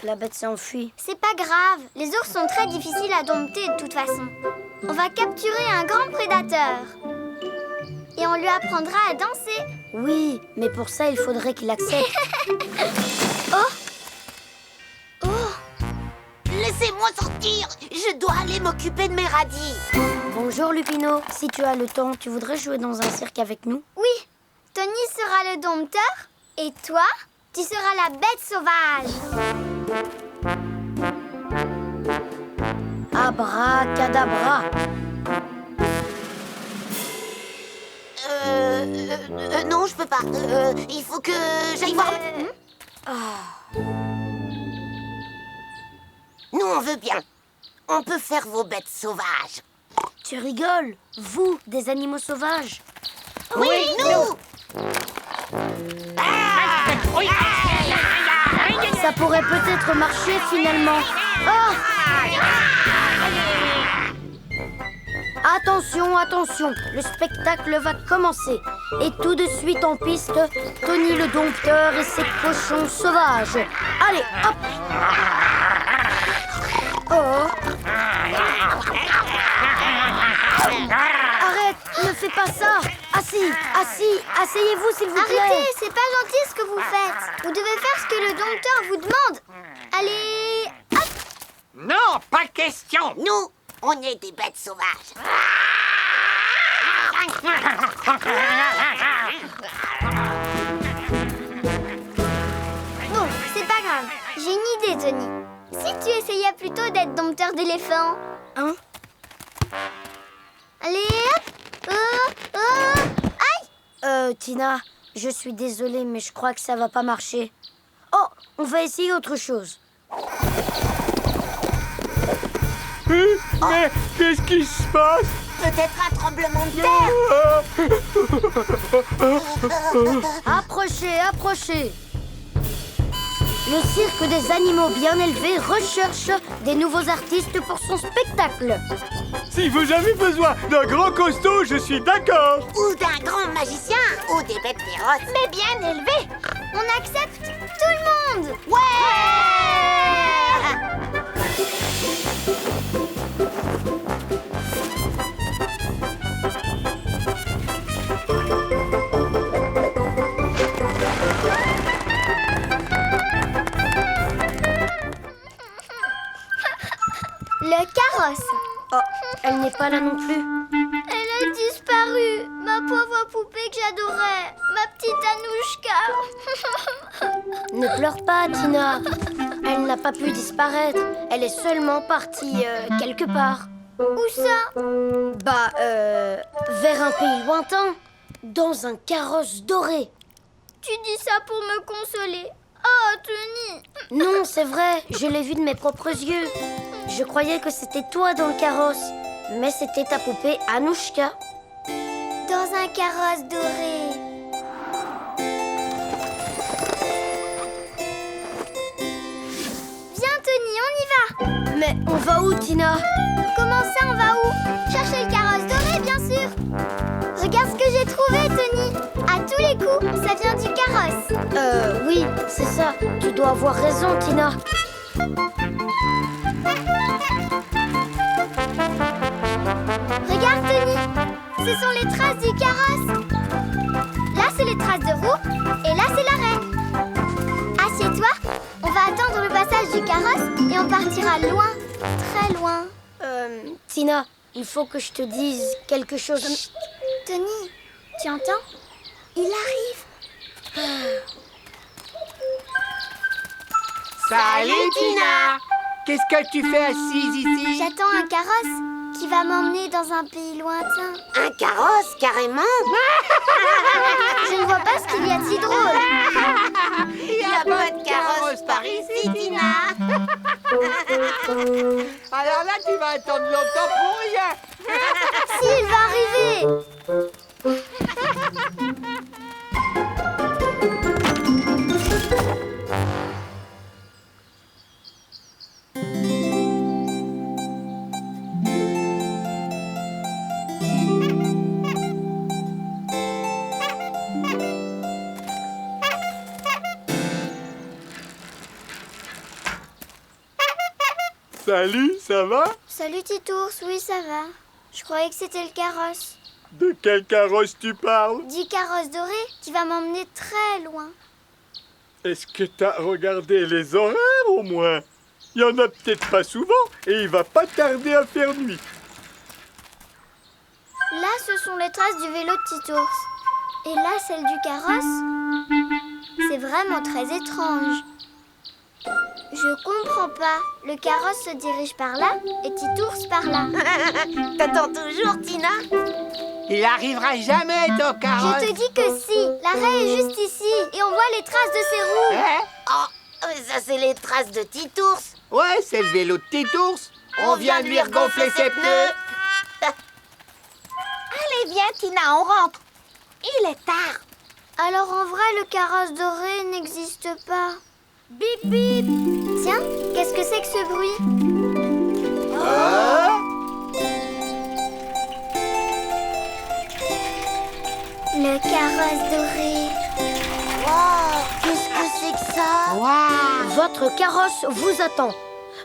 Speaker 4: la bête s'est enfuie.
Speaker 2: C'est pas grave, les ours sont très difficiles à dompter de toute façon. On va capturer un grand prédateur. Et on lui apprendra à danser.
Speaker 4: Oui, mais pour ça, il faudrait qu'il accepte.
Speaker 6: Laissez-moi sortir. Je dois aller m'occuper de mes radis.
Speaker 4: Bonjour Lupino, si tu as le temps, tu voudrais jouer dans un cirque avec nous?
Speaker 2: Oui, Tony sera le dompteur et toi, tu seras la bête sauvage.
Speaker 4: Abracadabra.
Speaker 6: Non, je peux pas. Il faut que j'aille voir. Nous, on veut bien. On peut faire vos bêtes sauvages.
Speaker 4: Tu rigoles? Vous, des animaux sauvages?
Speaker 6: Oui, nous.
Speaker 4: Ça pourrait peut-être marcher finalement. Ah! Attention, attention, le spectacle va commencer. Et tout de suite en piste, Tony le dompteur et ses cochons sauvages. Allez, hop! Oh! Arrête, ne fais pas ça! Assis, asseyez-vous s'il vous plaît.
Speaker 2: Arrêtez, c'est pas gentil ce que vous faites. Vous devez faire ce que le dompteur vous demande. Allez, hop!
Speaker 5: Non, pas question.
Speaker 6: Nous, on est des bêtes sauvages.
Speaker 2: Bon, c'est pas grave. J'ai une idée, Tony. Si tu essayais plutôt d'être dompteur d'éléphant.
Speaker 4: Hein?
Speaker 2: Allez, hop! Aïe!
Speaker 4: Tina, je suis désolée, mais je crois que ça va pas marcher. Oh, on va essayer autre chose.
Speaker 7: Mais qu'est-ce qui se passe?
Speaker 6: Peut-être un tremblement de terre.
Speaker 4: Approchez, approchez. Le cirque des animaux bien élevés recherche des nouveaux artistes pour son spectacle.
Speaker 7: Si vous avez besoin d'un grand costaud, je suis d'accord.
Speaker 6: Ou d'un grand magicien. Ou des bêtes féroces.
Speaker 2: Mais bien élevé! On accepte tout le monde!
Speaker 6: Ouais!
Speaker 2: Le carrosse.
Speaker 4: Oh, elle n'est pas là non plus.
Speaker 2: Elle a disparu. Ma pauvre poupée que j'adorais. Ma petite Anouchka.
Speaker 4: Ne pleure pas, Tina. Elle n'a pas pu disparaître. Elle est seulement partie quelque part.
Speaker 2: Où ça?
Speaker 4: Vers un pays lointain, dans un carrosse doré.
Speaker 2: Tu dis ça pour me consoler. Oh, Tony.
Speaker 4: Non, c'est vrai, je l'ai vu de mes propres yeux. Je croyais que c'était toi dans le carrosse, mais c'était ta poupée Anouchka.
Speaker 2: Dans un carrosse doré. Viens, Tony, on y va.
Speaker 4: Mais on va où, Tina?
Speaker 2: Comment ça, on va où? Chercher le carrosse doré, bien sûr. Regarde ce que j'ai trouvé, Tony. À tous les coups, ça vient du carrosse.
Speaker 4: Oui, c'est ça. Tu dois avoir raison, Tina.
Speaker 2: Regarde, Tony. Ce sont les traces du carrosse. Là, c'est les traces de roue. Et là, c'est l'arrêt. Assieds-toi. On va attendre le passage du carrosse et on partira loin, très loin.
Speaker 4: Tina, il faut que je te dise quelque chose.
Speaker 2: Chut. Tony, tu entends? Il arrive.
Speaker 5: Salut, Tina! Qu'est-ce que tu fais assise ici?
Speaker 2: J'attends un carrosse qui va m'emmener dans un pays lointain.
Speaker 6: Un carrosse, carrément?
Speaker 2: Je ne vois pas ce qu'il y a de si drôle.
Speaker 6: Il n'y a pas de carrosse par ici, Tina.
Speaker 5: Alors là, tu vas attendre longtemps pour rien.
Speaker 2: Si, il va arriver.
Speaker 7: Salut, ça va?
Speaker 2: Salut, Titours. Oui, ça va. Je croyais que c'était le carrosse.
Speaker 7: De quel carrosse tu parles?
Speaker 2: Du carrosse doré qui va m'emmener très loin.
Speaker 7: Est-ce que t'as regardé les horaires au moins? Il y en a peut-être pas souvent et il va pas tarder à faire nuit.
Speaker 2: Là, ce sont les traces du vélo de Titours. Et là, celle du carrosse. C'est vraiment très étrange. Je comprends pas. Le carrosse se dirige par là et Titours par là.
Speaker 6: T'attends toujours, Tina?
Speaker 5: Il arrivera jamais ton carrosse.
Speaker 2: Je te dis que si. L'arrêt est juste ici et on voit les traces de ses roues.
Speaker 5: Hein?
Speaker 6: Oh, ça c'est les traces de Titours.
Speaker 5: Ouais, c'est le vélo de Titours. On vient de lui regonfler ses pneus.
Speaker 3: Allez, viens, Tina, on rentre. Il est tard.
Speaker 2: Alors en vrai, le carrosse doré n'existe pas. Bip bip. Tiens, qu'est-ce que c'est que ce bruit? Le carrosse doré.
Speaker 6: Wow, qu'est-ce que c'est que ça?
Speaker 5: Waouh!
Speaker 4: Votre carrosse vous attend.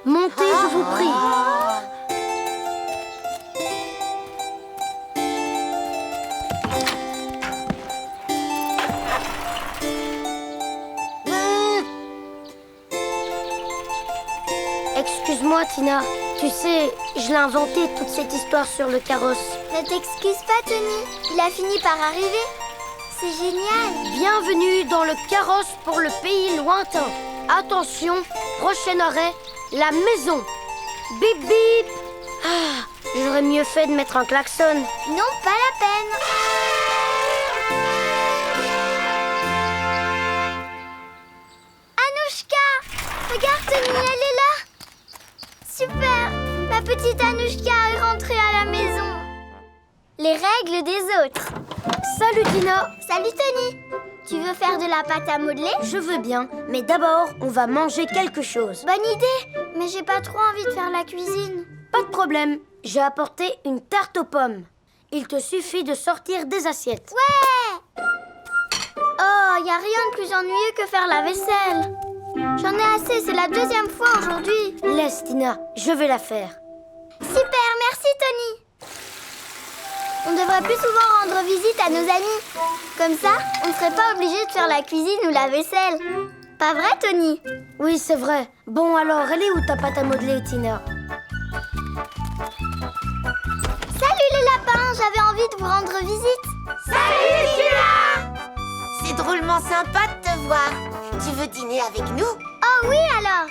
Speaker 4: Montez, je vous prie. Excuse-moi, Tina. Tu sais, je l'ai inventé toute cette histoire sur le carrosse.
Speaker 2: Ne t'excuse pas, Tony. Il a fini par arriver. C'est génial.
Speaker 4: Bienvenue dans le carrosse pour le pays lointain. Attention, prochain arrêt, la maison. Bip bip. Ah, j'aurais mieux fait de mettre un klaxon.
Speaker 2: Non, pas la peine. Anouchka! Regarde, Tony, elle est là. Super! Ma petite Anouchka est rentrée à la maison. Les règles des autres.
Speaker 4: Salut, Tina.
Speaker 2: Salut, Tony. Tu veux faire de la pâte à modeler?
Speaker 4: Je veux bien, mais d'abord, on va manger quelque chose.
Speaker 2: Bonne idée, mais j'ai pas trop envie de faire la cuisine.
Speaker 4: Pas de problème, j'ai apporté une tarte aux pommes. Il te suffit de sortir des assiettes.
Speaker 2: Ouais! Oh, y a rien de plus ennuyeux que faire la vaisselle. J'en ai assez, c'est la deuxième fois aujourd'hui.
Speaker 4: Laisse, Tina, je vais la faire.
Speaker 2: Super, merci, Tony. On devrait plus souvent rendre visite à nos amis. Comme ça, on ne serait pas obligé de faire la cuisine ou la vaisselle. Pas vrai, Tony?
Speaker 4: Oui, c'est vrai. Bon, alors, elle est où ta pâte à modeler, Tina?
Speaker 2: Salut les lapins, j'avais envie de vous rendre visite.
Speaker 6: Salut Tina! C'est drôlement sympa de te voir. Tu veux dîner avec nous?
Speaker 2: Oh oui alors.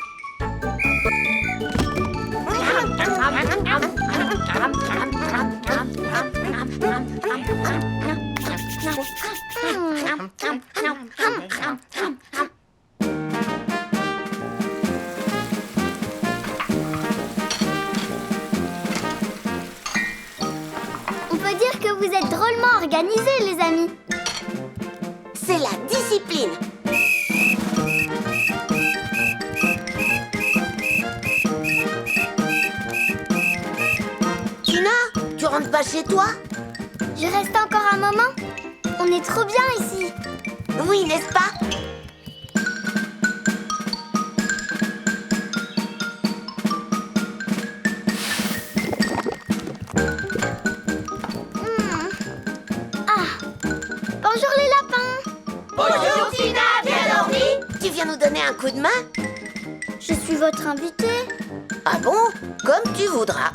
Speaker 2: On peut dire que vous êtes drôlement organisés les amis.
Speaker 6: C'est la discipline. Tina, tu rentres pas chez toi?
Speaker 2: Je reste encore un moment. On est trop bien ici.
Speaker 6: Oui, n'est-ce pas?
Speaker 2: Bonjour les lapins.
Speaker 6: Bonjour Tina, bien dormi? Tu viens nous donner un coup de main?
Speaker 2: Je suis votre invité.
Speaker 6: Ah bon? Comme tu voudras.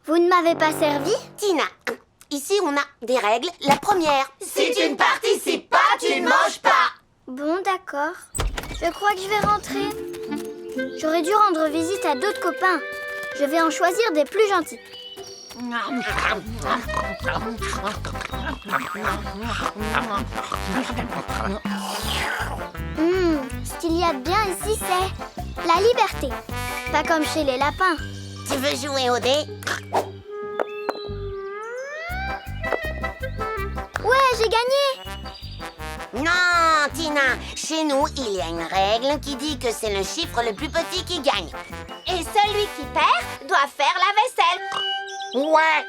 Speaker 2: Vous ne m'avez pas servi?
Speaker 6: Tina, ici on a des règles. La première, si tu ne participes pas, tu ne manges pas.
Speaker 2: Bon, d'accord. Je crois que je vais rentrer. J'aurais dû rendre visite à d'autres copains. Je vais en choisir des plus gentils. Ce qu'il y a de bien ici, c'est la liberté. Pas comme chez les lapins.
Speaker 6: Tu veux jouer au dé?
Speaker 2: Ouais, j'ai gagné!
Speaker 6: Non, Tina, chez nous, il y a une règle qui dit que c'est le chiffre le plus petit qui gagne.
Speaker 3: Et celui qui perd doit faire la vaisselle.
Speaker 5: Ouais.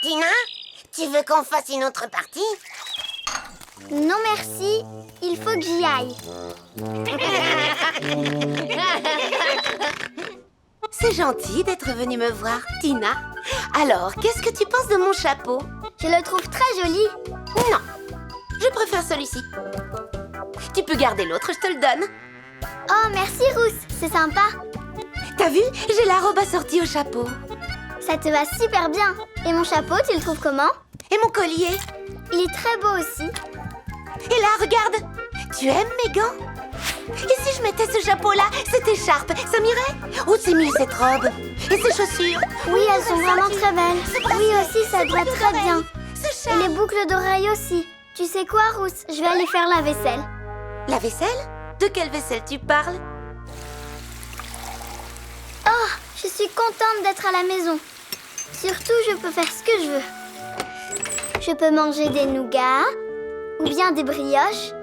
Speaker 6: Tina, tu veux qu'on fasse une autre partie?
Speaker 2: Non merci, il faut que j'y aille.
Speaker 6: C'est gentil d'être venue me voir, Tina. Alors, qu'est-ce que tu penses de mon chapeau?
Speaker 2: Je le trouve très joli.
Speaker 6: Non, je préfère celui-ci. Tu peux garder l'autre, je te le donne.
Speaker 2: Oh, merci Rousse, c'est sympa.
Speaker 6: T'as vu? J'ai la robe assortie au chapeau.
Speaker 2: Ça te va super bien. Et mon chapeau, tu le trouves comment?
Speaker 6: Et mon collier?
Speaker 2: Il est très beau aussi.
Speaker 6: Et là, regarde! Tu aimes mes gants? Et si je mettais ce chapeau-là, cette écharpe, ça m'irait? Où c'est mis cette robe? Et ces chaussures?
Speaker 2: Oui, elles sont vraiment très belles. Oui aussi, ça te va très bien.
Speaker 6: Ce
Speaker 2: Et
Speaker 6: chat!
Speaker 2: les boucles d'oreilles aussi. Tu sais quoi, Rousse? Je vais aller faire la vaisselle.
Speaker 6: La vaisselle? De quelle vaisselle tu parles?
Speaker 2: Oh, je suis contente d'être à la maison. Surtout, je peux faire ce que je veux. Je peux manger des nougats ou bien des brioches.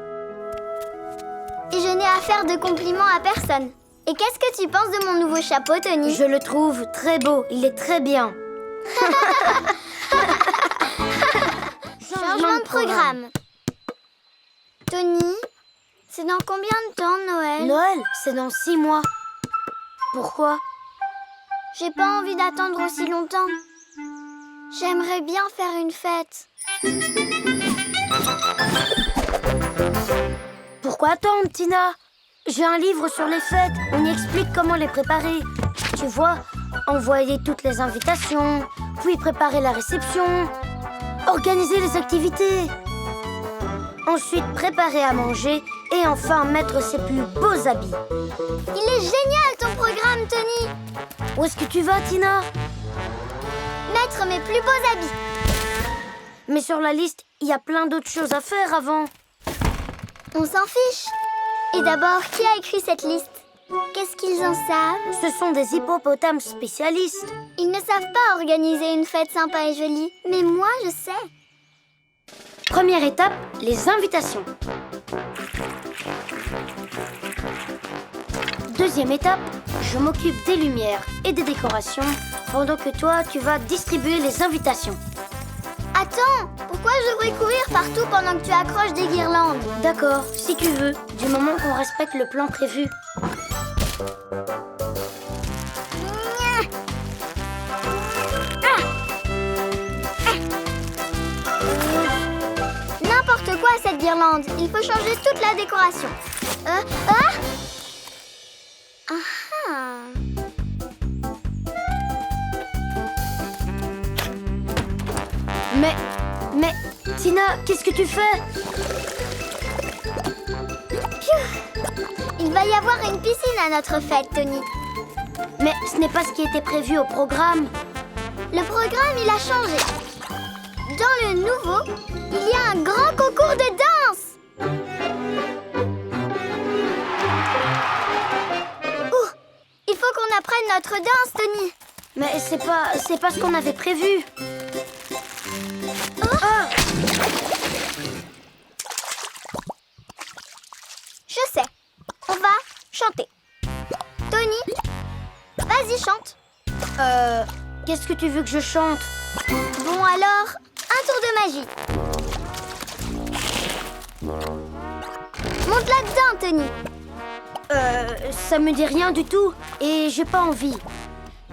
Speaker 2: Et je n'ai à faire de compliments à personne. Et qu'est-ce que tu penses de mon nouveau chapeau, Tony?
Speaker 4: Je le trouve très beau, il est très bien.
Speaker 2: Changement de programme. Tony, c'est dans combien de temps, Noël?
Speaker 4: Noël, c'est dans 6 mois. Pourquoi?
Speaker 2: J'ai pas envie d'attendre aussi longtemps. J'aimerais bien faire une fête.
Speaker 4: Pourquoi attendre, Tina? J'ai un livre sur les fêtes, on y explique comment les préparer. Tu vois, envoyer toutes les invitations, puis préparer la réception, organiser les activités. Ensuite, préparer à manger et enfin mettre ses plus beaux habits.
Speaker 2: Il est génial ton programme, Tony.
Speaker 4: Où est-ce que tu vas, Tina?
Speaker 2: Mettre mes plus beaux habits.
Speaker 4: Mais sur la liste, il y a plein d'autres choses à faire avant.
Speaker 2: On s'en fiche. Et d'abord, qui a écrit cette liste? Qu'est-ce qu'ils en savent?
Speaker 4: Ce sont des hippopotames spécialistes.
Speaker 2: Ils ne savent pas organiser une fête sympa et jolie. Mais moi, je sais.
Speaker 4: Première étape, les invitations. Deuxième étape, je m'occupe des lumières et des décorations pendant que toi, tu vas distribuer les invitations.
Speaker 2: Attends, pourquoi je devrais courir partout pendant que tu accroches des guirlandes?
Speaker 4: D'accord, si tu veux, du moment qu'on respecte le plan prévu.
Speaker 2: guirlande. Il faut changer toute la décoration.
Speaker 4: Mais, Tina, qu'est-ce que tu fais?
Speaker 2: Il va y avoir une piscine à notre fête, Tony.
Speaker 4: Mais ce n'est pas ce qui était prévu au programme.
Speaker 2: Le programme, il a changé. Dans le nouveau, il y a un grand concours de danse. Il faut qu'on apprenne notre danse, Tony.
Speaker 4: Mais c'est pas ce qu'on avait prévu.
Speaker 2: Je sais. On va chanter. Tony, vas-y, chante.
Speaker 4: Qu'est-ce que tu veux que je chante?
Speaker 2: Bon alors, un tour de magie. Monte là-dedans, Tony.
Speaker 4: Ça me dit rien du tout et j'ai pas envie.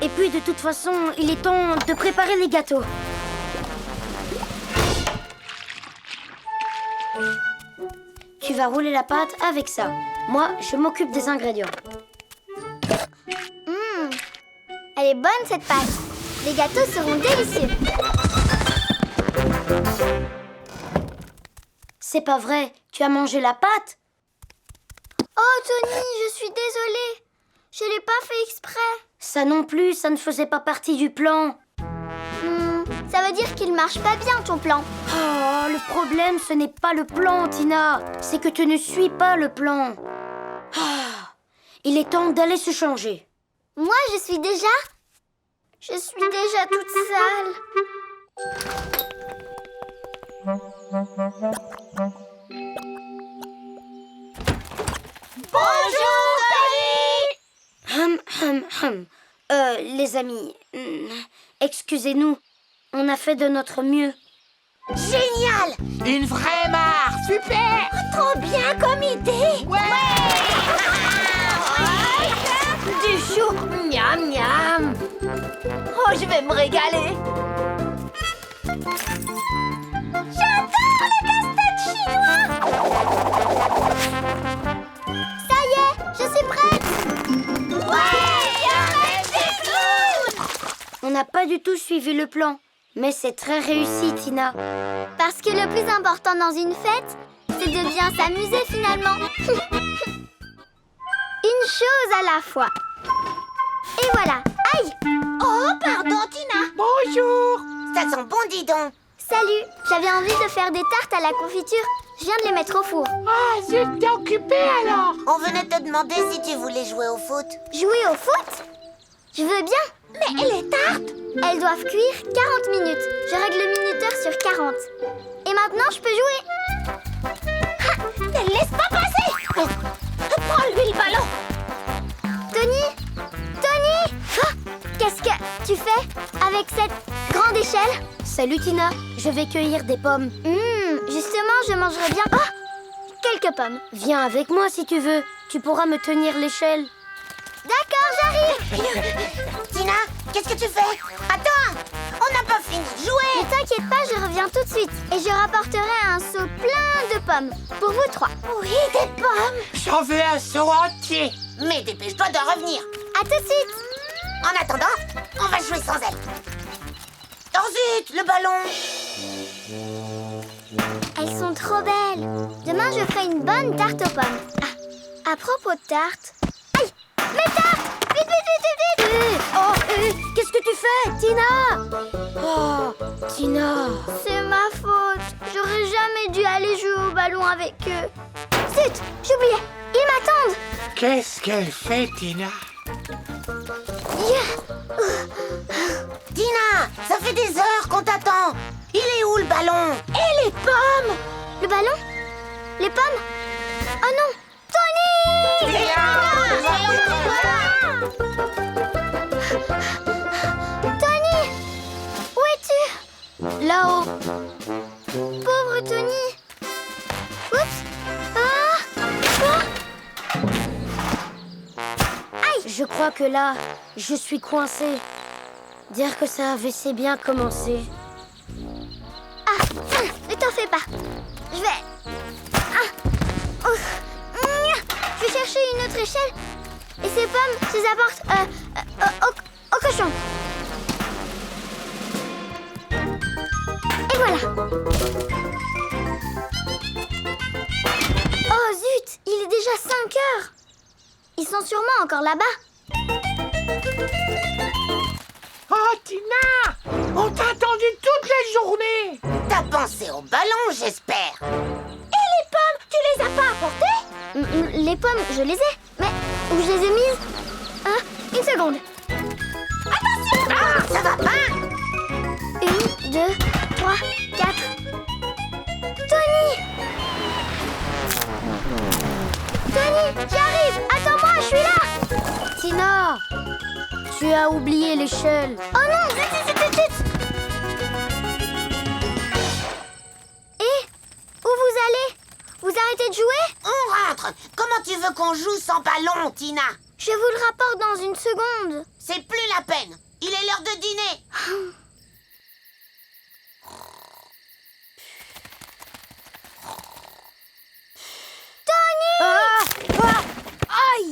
Speaker 4: Et puis de toute façon, il est temps de préparer les gâteaux. Tu vas rouler la pâte avec ça. Moi, je m'occupe des ingrédients.
Speaker 2: Elle est bonne, cette pâte. Les gâteaux seront délicieux.
Speaker 4: C'est pas vrai, tu as mangé la pâte?
Speaker 2: Oh, Tony, je suis désolée. Je l'ai pas fait exprès.
Speaker 4: Ça non plus, ça ne faisait pas partie du plan.
Speaker 2: Ça veut dire qu'il marche pas bien, ton plan.
Speaker 4: Oh, le problème, ce n'est pas le plan, Tina. C'est que tu ne suis pas le plan. Il est temps d'aller se changer.
Speaker 2: Moi, je suis déjà toute sale.
Speaker 3: Bonjour,
Speaker 4: Hum. Les amis, excusez-nous. On a fait de notre mieux.
Speaker 3: Génial!
Speaker 5: Une vraie mare, super!
Speaker 3: Trop bien comme idée!
Speaker 5: Ouais!
Speaker 3: Du chou, miam miam! Oh, je vais me régaler! J'adore le casse-tête chinois!
Speaker 2: Ça y est, je suis prête.
Speaker 3: Ouais! Arrête des clowns!
Speaker 4: On n'a pas du tout suivi le plan. Mais c'est très réussi, Tina.
Speaker 2: Parce que le plus important dans une fête, c'est de bien s'amuser finalement. Une chose à la fois. Et voilà. Aïe!
Speaker 3: Oh, pardon, Tina!
Speaker 5: Bonjour!
Speaker 6: Ça sent bon, dis donc.
Speaker 2: Salut, j'avais envie de faire des tartes à la confiture. Je viens de les mettre au four.
Speaker 5: Ah, zut, t'es occupé alors!
Speaker 6: On venait te demander si tu voulais jouer au foot.
Speaker 2: Jouer au foot? Je veux bien.
Speaker 3: Mais les tartes!
Speaker 2: Elles doivent cuire 40 minutes. Je règle le minuteur sur 40. Et maintenant, je peux jouer.
Speaker 3: Ne laisse pas passer! Prends-lui le ballon!
Speaker 2: Tony! Qu'est-ce que tu fais avec cette grande échelle?
Speaker 4: Salut, Tina. Je vais cueillir des pommes.
Speaker 2: Justement, je mangerai bien quelques pommes.
Speaker 4: Viens avec moi si tu veux. Tu pourras me tenir l'échelle.
Speaker 2: D'accord, j'arrive.
Speaker 6: Tina, qu'est-ce que tu fais? Attends, on n'a pas fini de jouer.
Speaker 2: Ne t'inquiète pas, je reviens tout de suite. Et je rapporterai un seau plein de pommes. Pour vous trois.
Speaker 3: Oui, des pommes!
Speaker 5: J'en veux un seau entier!
Speaker 6: Mais dépêche-toi de revenir.
Speaker 2: À tout de suite.
Speaker 6: En attendant, on va jouer sans elle. Oh zut, le ballon.
Speaker 2: Elles sont trop belles. Demain, je ferai une bonne tarte aux pommes. Ah, à propos de tarte... Aïe! Mes tartes! Vite, vite, vite, vite, vite!
Speaker 4: Qu'est-ce que tu fais, Tina? Oh, Tina.
Speaker 2: C'est ma faute. J'aurais jamais dû aller jouer au ballon avec eux. Zut! J'oubliais. Ils m'attendent.
Speaker 5: Qu'est-ce qu'elle fait, Tina?
Speaker 6: Tina, ça fait des heures qu'on t'attend. Il est où le ballon?
Speaker 3: Et les pommes!
Speaker 2: Le ballon? Les pommes? Oh non! Tony! Tony! Où es-tu?
Speaker 4: Là-haut.
Speaker 2: Pauvre Tony! Oups!
Speaker 4: Je crois que là, je suis coincée. Dire que ça avait si bien commencé.
Speaker 2: Ne t'en fais pas. Je vais Je vais chercher une autre échelle. Et ces pommes, je les apporte au cochon. Et voilà. Oh zut, il est déjà 5 heures. Ils sont sûrement encore là-bas.
Speaker 5: Oh, Tina! On t'a attendu toute la journée!
Speaker 6: T'as pensé au ballon, j'espère.
Speaker 3: Et les pommes, tu les as pas apportées?
Speaker 2: Les pommes, je les ai. Mais où je les ai mises? Une seconde.
Speaker 6: Ah, ça va pas.
Speaker 2: 1, 2, 3, 4. Tony! Tony, j'arrive! Attends-moi, je suis là!
Speaker 4: Tina, tu as oublié l'échelle.
Speaker 2: Oh non, zut! Et où vous allez? Vous arrêtez de jouer?
Speaker 6: On rentre. Comment tu veux qu'on joue sans ballon, Tina?
Speaker 2: Je vous le rapporte dans une seconde.
Speaker 6: C'est plus la peine. Il est l'heure de dîner.
Speaker 4: Aïe!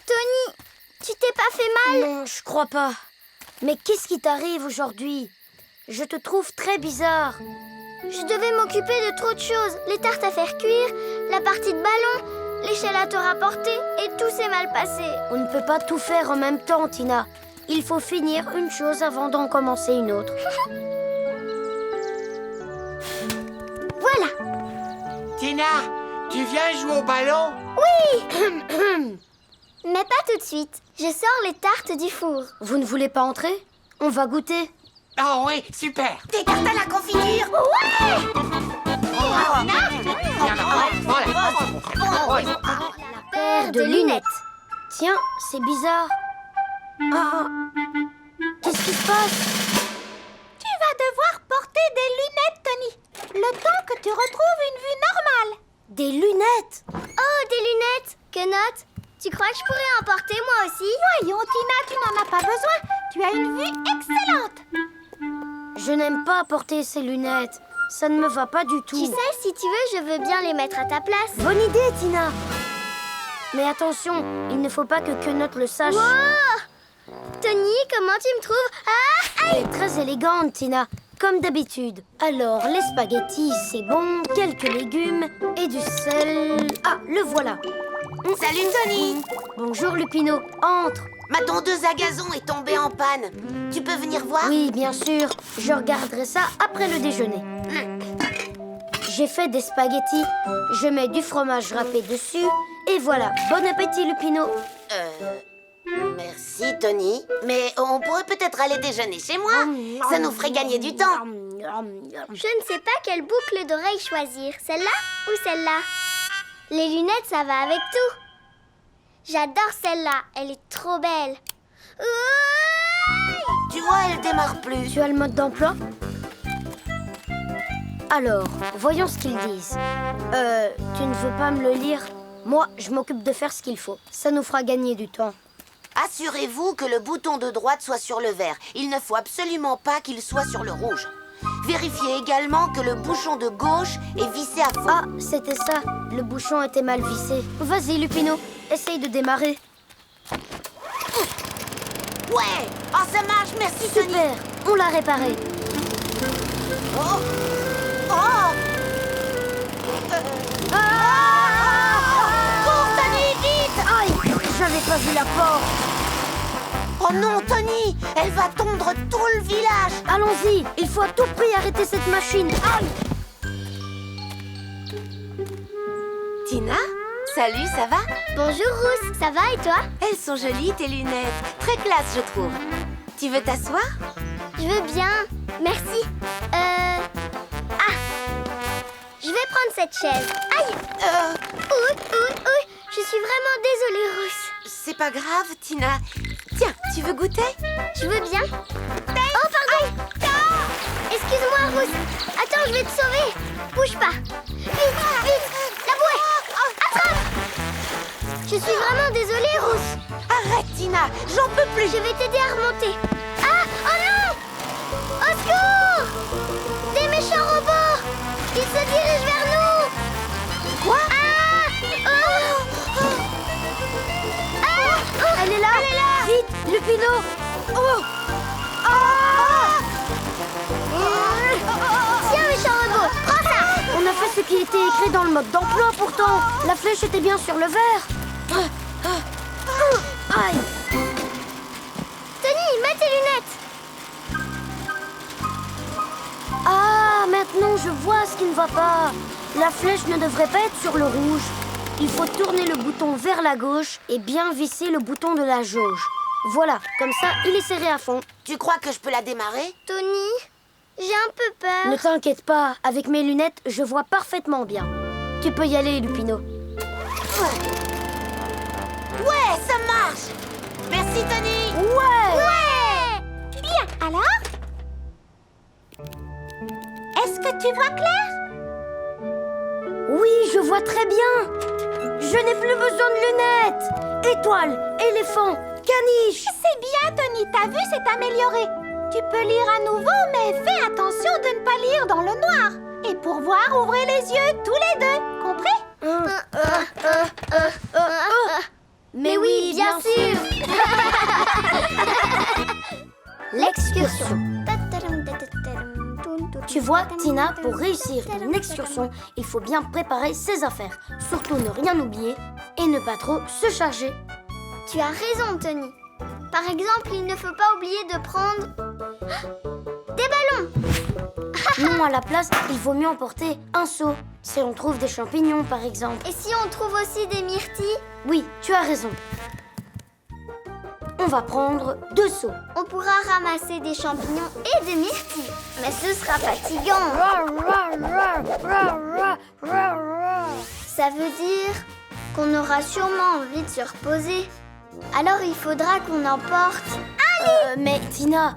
Speaker 2: Tony, tu t'es pas fait mal?
Speaker 4: Non, je crois pas. Mais qu'est-ce qui t'arrive aujourd'hui? Je te trouve très bizarre.
Speaker 2: Je devais m'occuper de trop de choses. Les tartes à faire cuire, la partie de ballon, l'échelle à te rapporter, et tout s'est mal passé.
Speaker 4: On ne peut pas tout faire en même temps, Tina. Il faut finir une chose avant d'en commencer une autre.
Speaker 2: Voilà.
Speaker 5: Tina, tu viens jouer au ballon?
Speaker 2: Mais pas tout de suite. Je sors les tartes du four.
Speaker 4: Vous ne voulez pas entrer? On va goûter.
Speaker 5: Ah oui, super!
Speaker 6: Des tartes à la confiture.
Speaker 2: La paire de lunettes.
Speaker 4: Tiens, c'est bizarre. Ah, qu'est-ce qui se passe?
Speaker 3: Tu vas devoir porter des lunettes, Tony. Le temps que tu retrouves une vue normale.
Speaker 4: Des lunettes?
Speaker 2: Oh, des lunettes. Quenotte, tu crois que je pourrais en porter moi aussi?
Speaker 3: Voyons, Tina, tu n'en as pas besoin. Tu as une vue excellente.
Speaker 4: Je n'aime pas porter ces lunettes. Ça ne me va pas du tout.
Speaker 2: Tu sais, si tu veux, je veux bien les mettre à ta place.
Speaker 4: Bonne idée, Tina. Mais attention, il ne faut pas que Quenotte le sache.
Speaker 2: Oh Tony, comment tu me trouves? Ah,
Speaker 4: Elle est très élégante, Tina, comme d'habitude. Alors, les spaghettis, c'est bon, quelques légumes et du sel. Ah, le voilà.
Speaker 6: Salut, Tony.
Speaker 4: Bonjour, Lupino. Entre.
Speaker 6: Ma tondeuse à gazon est tombée en panne. Tu peux venir voir?
Speaker 4: Oui, bien sûr. Je regarderai ça après le déjeuner. J'ai fait des spaghettis. Je mets du fromage râpé dessus. Et voilà. Bon appétit, Lupino.
Speaker 6: Merci, Tony. Mais on pourrait peut-être aller déjeuner chez moi. Ça nous ferait gagner du temps.
Speaker 2: je ne sais pas quelle boucle d'oreille choisir. Celle-là ou celle-là? Les lunettes, ça va avec tout. J'adore celle-là. Elle est trop belle. Ouah!
Speaker 6: Tu vois, elle démarre plus.
Speaker 4: Tu as le mode d'emploi? Alors, voyons ce qu'ils disent. Tu ne veux pas me le lire? Moi, je m'occupe de faire ce qu'il faut. Ça nous fera gagner du temps.
Speaker 6: Assurez-vous que le bouton de droite soit sur le vert. Il ne faut absolument pas qu'il soit sur le rouge. Vérifiez également que le bouchon de gauche est vissé à fond.
Speaker 4: Ah, c'était ça. Le bouchon était mal vissé. Vas-y, Lupino. Essaye de démarrer.
Speaker 6: Ouais! Oh, ça marche, merci, Tony.
Speaker 4: Super. On l'a réparé.
Speaker 6: Oh! Oh! Cours, Tony, vite!
Speaker 4: Aïe, j'avais pas vu la porte.
Speaker 6: Oh non, Tony! Elle va tondre tout le village!
Speaker 4: Allons-y. Il faut à tout prix arrêter cette machine. Aïe.
Speaker 6: Tina? Salut, ça va?
Speaker 2: Bonjour, Rousse. Ça va et toi?
Speaker 6: Elles sont jolies, tes lunettes. Très classe, je trouve. Tu veux t'asseoir?
Speaker 2: Je veux bien. Merci. Ah! Je vais prendre cette chaise. Aïe! Ouh! Je suis vraiment désolée, Rousse.
Speaker 6: C'est pas grave, Tina. Tiens, tu veux goûter?
Speaker 2: Je veux bien. Oh, pardon! Excuse-moi, Rousse. Attends, je vais te sauver. Bouge pas. Vite! La bouée! Attrape! Je suis vraiment désolée, Rousse.
Speaker 6: Arrête, Tina. J'en peux plus.
Speaker 2: Je vais t'aider à remonter. Ah! Oh non! Au secours! Des méchants robots! Ils se dirigent vers nous!
Speaker 3: Quoi?
Speaker 4: Elle est là! Vite, Lupino! Oh!
Speaker 2: Tiens, méchant robot! Prends ça!
Speaker 4: On a fait ce qui était écrit dans le mode d'emploi pourtant. La flèche était bien sur le verre. Aïe!
Speaker 2: Tony, mets tes lunettes!
Speaker 4: Ah, maintenant je vois ce qui ne va pas. La flèche ne devrait pas être sur le rouge. Il faut tourner le bouton vers la gauche et bien visser le bouton de la jauge. Voilà, comme ça, il est serré à fond.
Speaker 6: Tu crois que je peux la démarrer?
Speaker 2: Tony, j'ai un peu peur.
Speaker 4: Ne t'inquiète pas, avec mes lunettes, je vois parfaitement bien. Tu peux y aller, Lupino.
Speaker 6: Ouais, ça marche! Merci, Tony!
Speaker 2: Ouais!
Speaker 3: Bien, alors? Est-ce que tu vois clair?
Speaker 4: Oui, je vois très bien. Je n'ai plus besoin de lunettes. Étoile, éléphant, caniche.
Speaker 3: C'est bien, Tony, ta vue s'est améliorée. Tu peux lire à nouveau, mais fais attention de ne pas lire dans le noir. Et pour voir, ouvrez les yeux, tous les deux. Compris?
Speaker 4: Mais oui, bien sûr. L'excursion. Tu vois, Tina, pour réussir une excursion, il faut bien préparer ses affaires. Surtout ne rien oublier et ne pas trop se charger.
Speaker 2: Tu as raison, Tony. Par exemple, il ne faut pas oublier de prendre des ballons.
Speaker 4: Non, à la place, il vaut mieux emporter un seau. Si on trouve des champignons, par exemple.
Speaker 2: Et si on trouve aussi des myrtilles,
Speaker 4: Oui, tu as raison. On va prendre 2 seaux.
Speaker 2: on pourra ramasser des champignons et des myrtilles. Mais ce sera fatigant. Ça veut dire qu'on aura sûrement envie de se reposer. Alors il faudra qu'on emporte.
Speaker 4: Mais Tina,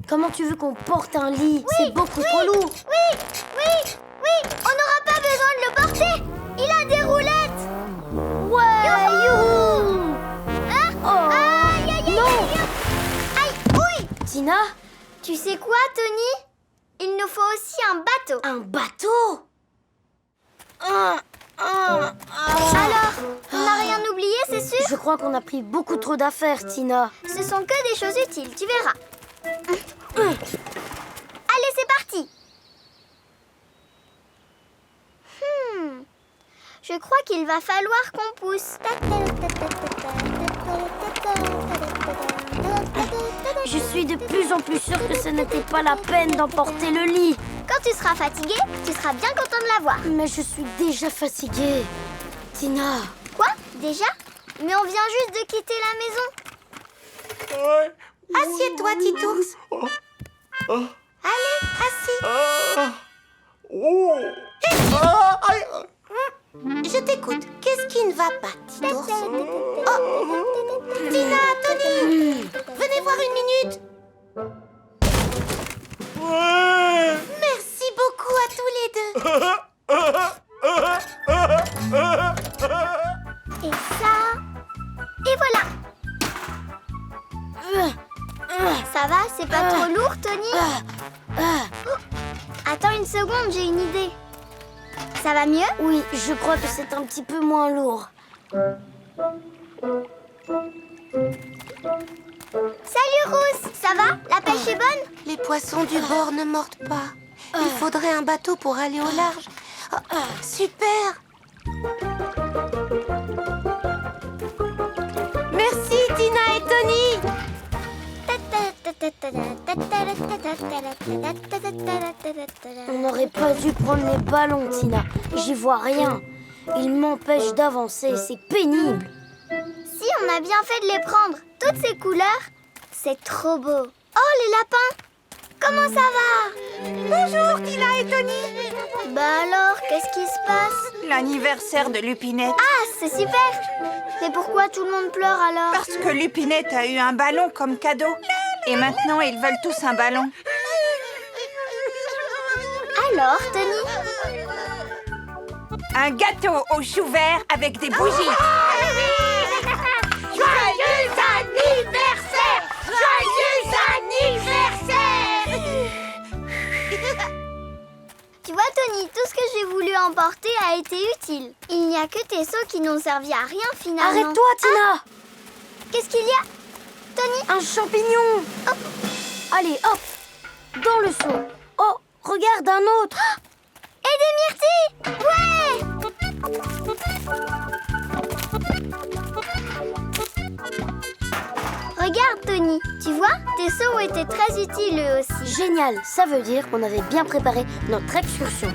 Speaker 4: comment tu veux qu'on porte un lit? C'est beaucoup trop lourd.
Speaker 2: Oui, on n'aura pas besoin de le porter. Il a des roulettes.
Speaker 4: Ouais, youhou!
Speaker 2: Hein?
Speaker 4: Oh.
Speaker 2: Aïe, aïe, aïe,
Speaker 4: Non.
Speaker 2: aïe. Aïe, oui.
Speaker 4: Tina,
Speaker 2: Tu sais quoi, Tony? Il nous faut aussi un bateau.
Speaker 4: un bateau?
Speaker 2: Alors, on n'a rien oublié, c'est sûr?
Speaker 4: Je crois qu'on a pris beaucoup trop d'affaires, Tina.
Speaker 2: Ce sont que des choses utiles, tu verras. Allez, c'est parti. Je crois qu'il va falloir qu'on pousse.
Speaker 4: Je suis de plus en plus sûre que ce n'était pas la peine d'emporter le lit.
Speaker 2: Quand tu seras fatigué, tu seras bien content de l'avoir.
Speaker 4: Mais je suis déjà fatiguée. Tina,
Speaker 2: Quoi? Déjà? Mais on vient juste de quitter la maison.
Speaker 7: Ouais.
Speaker 6: Assieds-toi, Titours. Allez, assis.
Speaker 7: Oh. Aïe.
Speaker 6: Je t'écoute. Qu'est-ce qui ne va pas, Titours? Oh. Tina, Tony, venez voir une minute.
Speaker 7: Ouais.
Speaker 6: Merci beaucoup à tous les deux.
Speaker 2: Et ça... Et voilà. Ça va? C'est pas trop lourd, Tony? Attends une seconde, j'ai une idée. Ça va mieux?
Speaker 4: oui, je crois que c'est un petit peu moins lourd.
Speaker 2: Salut, Rousse. Ça va? La pêche est bonne?
Speaker 6: Les poissons du bord ne mordent pas. Il faudrait un bateau pour aller au large. Super. Merci, Tina et Tony.
Speaker 4: On n'aurait pas dû prendre les ballons, Tina. J'y vois rien. Ils m'empêchent d'avancer, c'est pénible.
Speaker 2: Si, on a bien fait de les prendre. Toutes ces couleurs, c'est trop beau. Oh, les lapins! Comment ça va?
Speaker 3: Bonjour, Tina et Tony.
Speaker 2: Bah alors, qu'est-ce qui se passe?
Speaker 8: L'anniversaire de Lupinette.
Speaker 2: Ah, c'est super! Mais pourquoi tout le monde pleure alors?
Speaker 8: Parce que Lupinette a eu un ballon comme cadeau. Et maintenant, ils veulent tous un ballon.
Speaker 2: Alors, Tony?
Speaker 8: Un gâteau aux choux verts avec des bougies.
Speaker 6: Joyeux anniversaire! Joyeux anniversaire!
Speaker 2: Tony, tout ce que j'ai voulu emporter a été utile. Il n'y a que tes seaux qui n'ont servi à rien finalement.
Speaker 4: Arrête-toi, Tina.
Speaker 2: Ah, qu'est-ce qu'il y a, Tony?
Speaker 4: Un champignon. Allez, hop. Dans le seau. Oh, regarde un autre.
Speaker 2: Et des myrtilles! Ouais! Regarde, Tony, tu vois, tes seaux ont été très utiles eux aussi.
Speaker 4: Génial, ça veut dire qu'on avait bien préparé notre excursion.